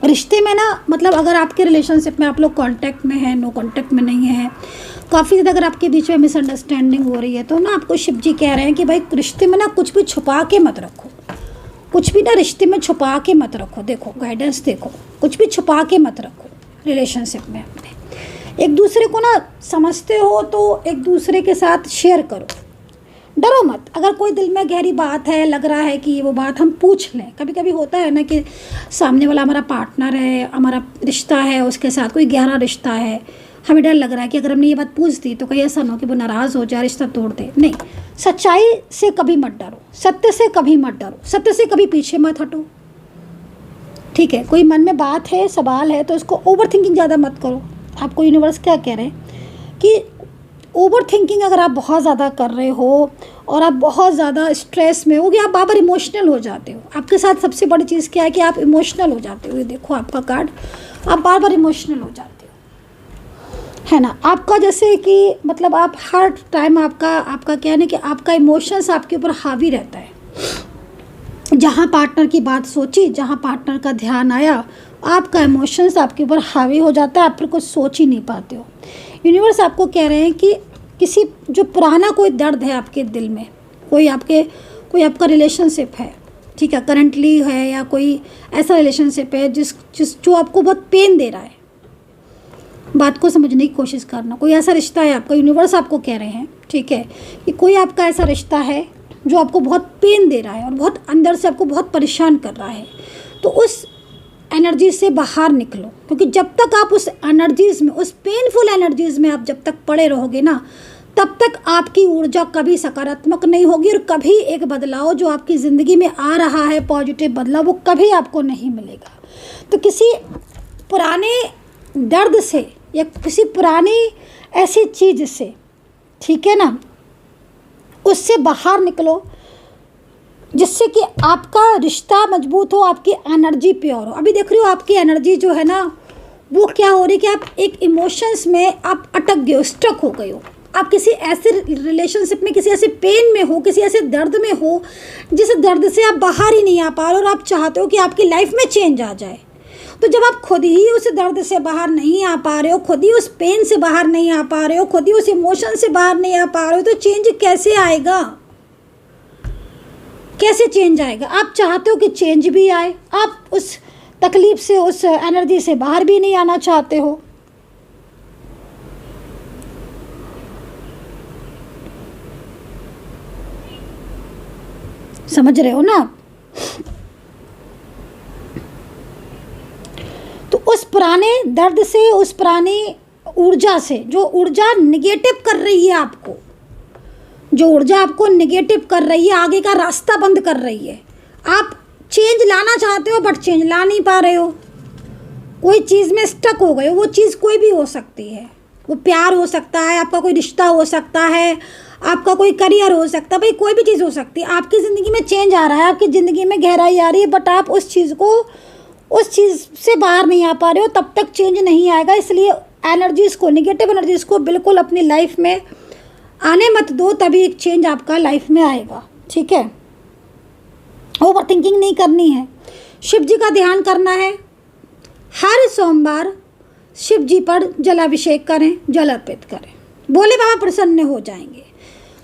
रिश्ते में ना मतलब अगर आपके रिलेशनशिप में आप लोग कांटेक्ट में हैं, नो कांटेक्ट में नहीं है, काफ़ी ज़्यादा अगर आपके बीच में मिसअंडरस्टैंडिंग हो रही है, तो ना आपको शिव जी कह रहे हैं कि भाई रिश्ते में ना कुछ भी छुपा के मत रखो, कुछ भी ना रिश्ते में छुपा के मत रखो। देखो गाइडेंस देखो, कुछ भी छुपा के मत रखो रिलेशनशिप में अपने। एक दूसरे को ना समझते हो तो एक दूसरे के साथ शेयर करो, डरो मत। अगर कोई दिल में गहरी बात है, लग रहा है कि वो बात हम पूछ लें। कभी कभी होता है ना कि सामने वाला हमारा पार्टनर है, हमारा रिश्ता है, उसके साथ कोई गहरा रिश्ता है, हमें डर लग रहा है कि अगर हमने ये बात पूछ दी तो कहीं ऐसा ना हो कि वो नाराज़ हो जाए, रिश्ता तोड़ दे। नहीं, सच्चाई से कभी मत डरो, सत्य से कभी मत डरो, सत्य से कभी पीछे मत हटो। ठीक है, कोई मन में बात है, सवाल है, तो इसको ओवर थिंकिंग ज़्यादा मत करो। आपको यूनिवर्स क्या कह रहे हैं कि ओवर थिंकिंग अगर आप बहुत ज़्यादा कर रहे हो और आप बहुत ज़्यादा स्ट्रेस में हो, कि आप बार बार इमोशनल हो जाते हो। आपके साथ सबसे बड़ी चीज़ क्या है कि आप इमोशनल हो जाते हो। ये देखो आपका कार्ड, आप बार बार इमोशनल हो जाते हो, है ना। आपका जैसे कि मतलब आप हर टाइम आपका क्या है ना कि आपका इमोशंस आपके ऊपर हावी रहता है। जहाँ पार्टनर की बात सोची, जहाँ पार्टनर का ध्यान आया, आपका इमोशंस आपके ऊपर हावी हो जाता है, आप फिर कुछ सोच ही नहीं पाते हो। यूनिवर्स आपको कह रहे हैं कि किसी जो पुराना कोई दर्द है आपके दिल में, कोई आपका रिलेशनशिप है, ठीक है, करंटली है, या कोई ऐसा रिलेशनशिप है जो आपको बहुत पेन दे रहा है। बात को समझने की कोशिश करना। कोई ऐसा रिश्ता है आपका, यूनिवर्स आपको कह रहे हैं, ठीक है, कि कोई आपका ऐसा रिश्ता है जो आपको बहुत पेन दे रहा है और बहुत अंदर से आपको बहुत परेशान कर रहा है। तो उस एनर्जी से बाहर निकलो, क्योंकि जब तक आप उस एनर्जीज़ में, उस पेनफुल एनर्जीज़ में आप जब तक पड़े रहोगे ना, तब तक आपकी ऊर्जा कभी सकारात्मक नहीं होगी और कभी एक बदलाव जो आपकी ज़िंदगी में आ रहा है, पॉजिटिव बदलाव, वो कभी आपको नहीं मिलेगा। तो किसी पुराने दर्द से या किसी पुरानी ऐसी चीज़ से, ठीक है ना, उससे बाहर निकलो, जिससे कि आपका रिश्ता मजबूत हो, आपकी एनर्जी प्योर हो। अभी देख रही हो आपकी एनर्जी जो है ना, वो क्या हो रही है कि आप एक इमोशंस में आप अटक गए हो, स्टक हो गए हो। आप किसी ऐसे रिलेशनशिप में, किसी ऐसे पेन में हो, किसी ऐसे दर्द में हो जिस दर्द से आप बाहर ही नहीं आ पा रहे, और आप चाहते हो कि आपकी लाइफ में चेंज आ जाए। तो जब आप खुद ही उस दर्द से बाहर नहीं आ पा रहे हो, खुद ही उस पेन से बाहर नहीं आ पा रहे हो, खुद ही उस इमोशन से बाहर नहीं आ पा रहे हो, तो चेंज कैसे आएगा? कैसे चेंज आएगा? आप चाहते हो कि चेंज भी आए, आप उस तकलीफ से, उस एनर्जी से बाहर भी नहीं आना चाहते हो। समझ रहे हो ना? तो उस पुराने दर्द से, उस पुरानी ऊर्जा से, जो ऊर्जा निगेटिव कर रही है आपको, जो ऊर्जा आपको निगेटिव कर रही है, आगे का रास्ता बंद कर रही है, आप चेंज लाना चाहते हो बट चेंज ला नहीं पा रहे हो। कोई चीज़ में स्टक हो गए हो। वो चीज़ कोई भी हो सकती है, वो प्यार हो सकता है, आपका कोई रिश्ता हो सकता है, आपका कोई करियर हो सकता है, भाई कोई भी चीज़ हो सकती है। आपकी ज़िंदगी में चेंज आ रहा है, आपकी ज़िंदगी में गहराई आ रही है, बट आप उस चीज़ से बाहर नहीं आ पा रहे हो। तब तक चेंज नहीं आएगा। इसलिए एनर्जीज़ को, निगेटिव एनर्जीज़ को बिल्कुल अपनी लाइफ में आने मत दो, तभी एक चेंज आपका लाइफ में आएगा। ठीक है, ओवर थिंकिंग नहीं करनी है, शिव जी का ध्यान करना है। हर सोमवार शिव जी पर जलाभिषेक करें, जल अर्पित करें, भोले बाबा प्रसन्न हो जाएंगे।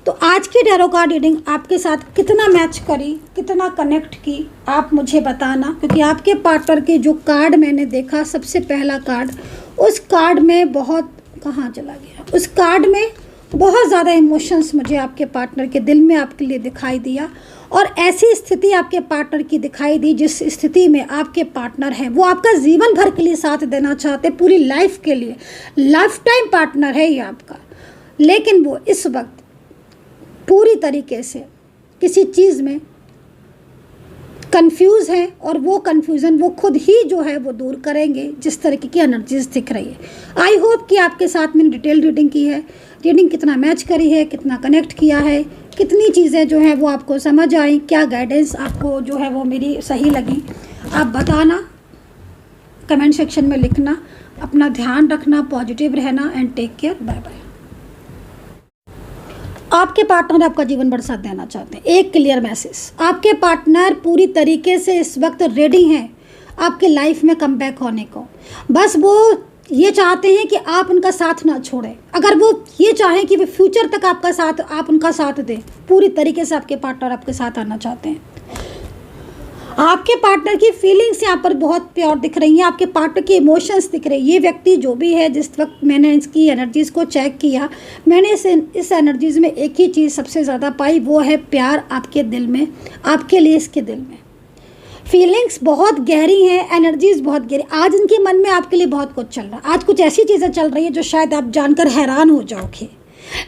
तो आज की टैरो कार्ड रीडिंग आपके साथ कितना मैच करी, कितना कनेक्ट की, आप मुझे बताना। क्योंकि आपके पार्टनर के जो कार्ड मैंने देखा, सबसे पहला कार्ड, उस कार्ड में बहुत, कहाँ चला गया, उस कार्ड में बहुत ज़्यादा इमोशंस मुझे आपके पार्टनर के दिल में आपके लिए दिखाई दिया। और ऐसी स्थिति आपके पार्टनर की दिखाई दी जिस स्थिति में आपके पार्टनर हैं वो आपका जीवन भर के लिए साथ देना चाहते, पूरी लाइफ के लिए, लाइफ टाइम पार्टनर है ये आपका। लेकिन वो इस वक्त पूरी तरीके से किसी चीज़ में कंफ्यूज है और वो कंफ्यूजन वो खुद ही जो है वो दूर करेंगे, जिस तरीके की एनर्जीज दिख रही है। आई होप कि आपके साथ मैंने डिटेल रीडिंग की है, रीडिंग कितना मैच करी है, कितना कनेक्ट किया है, कितनी चीज़ें जो है वो आपको समझ आई, क्या गाइडेंस आपको जो है वो मेरी सही लगी, आप बताना, कमेंट सेक्शन में लिखना। अपना ध्यान रखना, पॉजिटिव रहना and take care, bye bye. आपके पार्टनर आपका जीवन भर साथ देना चाहते हैं। एक क्लियर मैसेज, आपके पार्टनर पूरी तरीके से इस वक्त रेडी हैं आपके लाइफ में कम बैक होने को। बस वो ये चाहते हैं कि आप उनका साथ ना छोड़ें। अगर वो ये चाहें कि वो फ्यूचर तक आपका साथ, आप उनका साथ दें, पूरी तरीके से आपके पार्टनर आपके साथ आना चाहते हैं। आपके पार्टनर की फीलिंग्स यहाँ पर बहुत प्योर दिख रही हैं, आपके पार्टनर की इमोशंस दिख रही है। ये व्यक्ति जो भी है, जिस वक्त मैंने इसकी एनर्जीज़ को चेक किया, मैंने इस एनर्जीज़ में एक ही चीज़ सबसे ज़्यादा पाई, वो है प्यार आपके दिल में, आपके लिए इसके दिल में। फीलिंग्स बहुत गहरी हैं, एनर्जीज़ बहुत गहरी। आज इनके मन में आपके लिए बहुत कुछ चल रहा है, आज कुछ ऐसी चीज़ें चल रही है जो शायद आप जानकर हैरान हो जाओगे।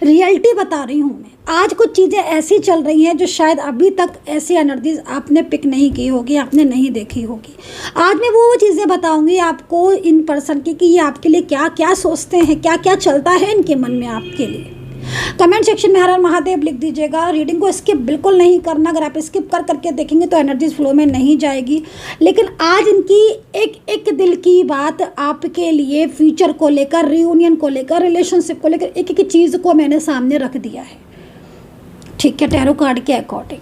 रियलिटी बता रही हूँ मैं, आज कुछ चीज़ें ऐसी चल रही हैं जो शायद अभी तक ऐसी एनर्जीज आपने पिक नहीं की होगी, आपने नहीं देखी होगी। आज मैं वो चीज़ें बताऊंगी आपको इन पर्सन की कि ये आपके लिए क्या क्या सोचते हैं, क्या क्या चलता है इनके मन में आपके लिए। कमेंट सेक्शन में हर हर महादेव लिख दीजिएगा। रीडिंग को स्किप बिल्कुल नहीं करना, अगर आप स्किप करके देखेंगे तो एनर्जीज फ्लो में नहीं जाएगी। लेकिन आज इनकी एक एक दिल की बात आपके लिए फ्यूचर को लेकर, रियूनियन को लेकर, रिलेशनशिप को लेकर, एक एक चीज़ को मैंने सामने रख दिया है, ठीक है, टैरो कार्ड के अकॉर्डिंग।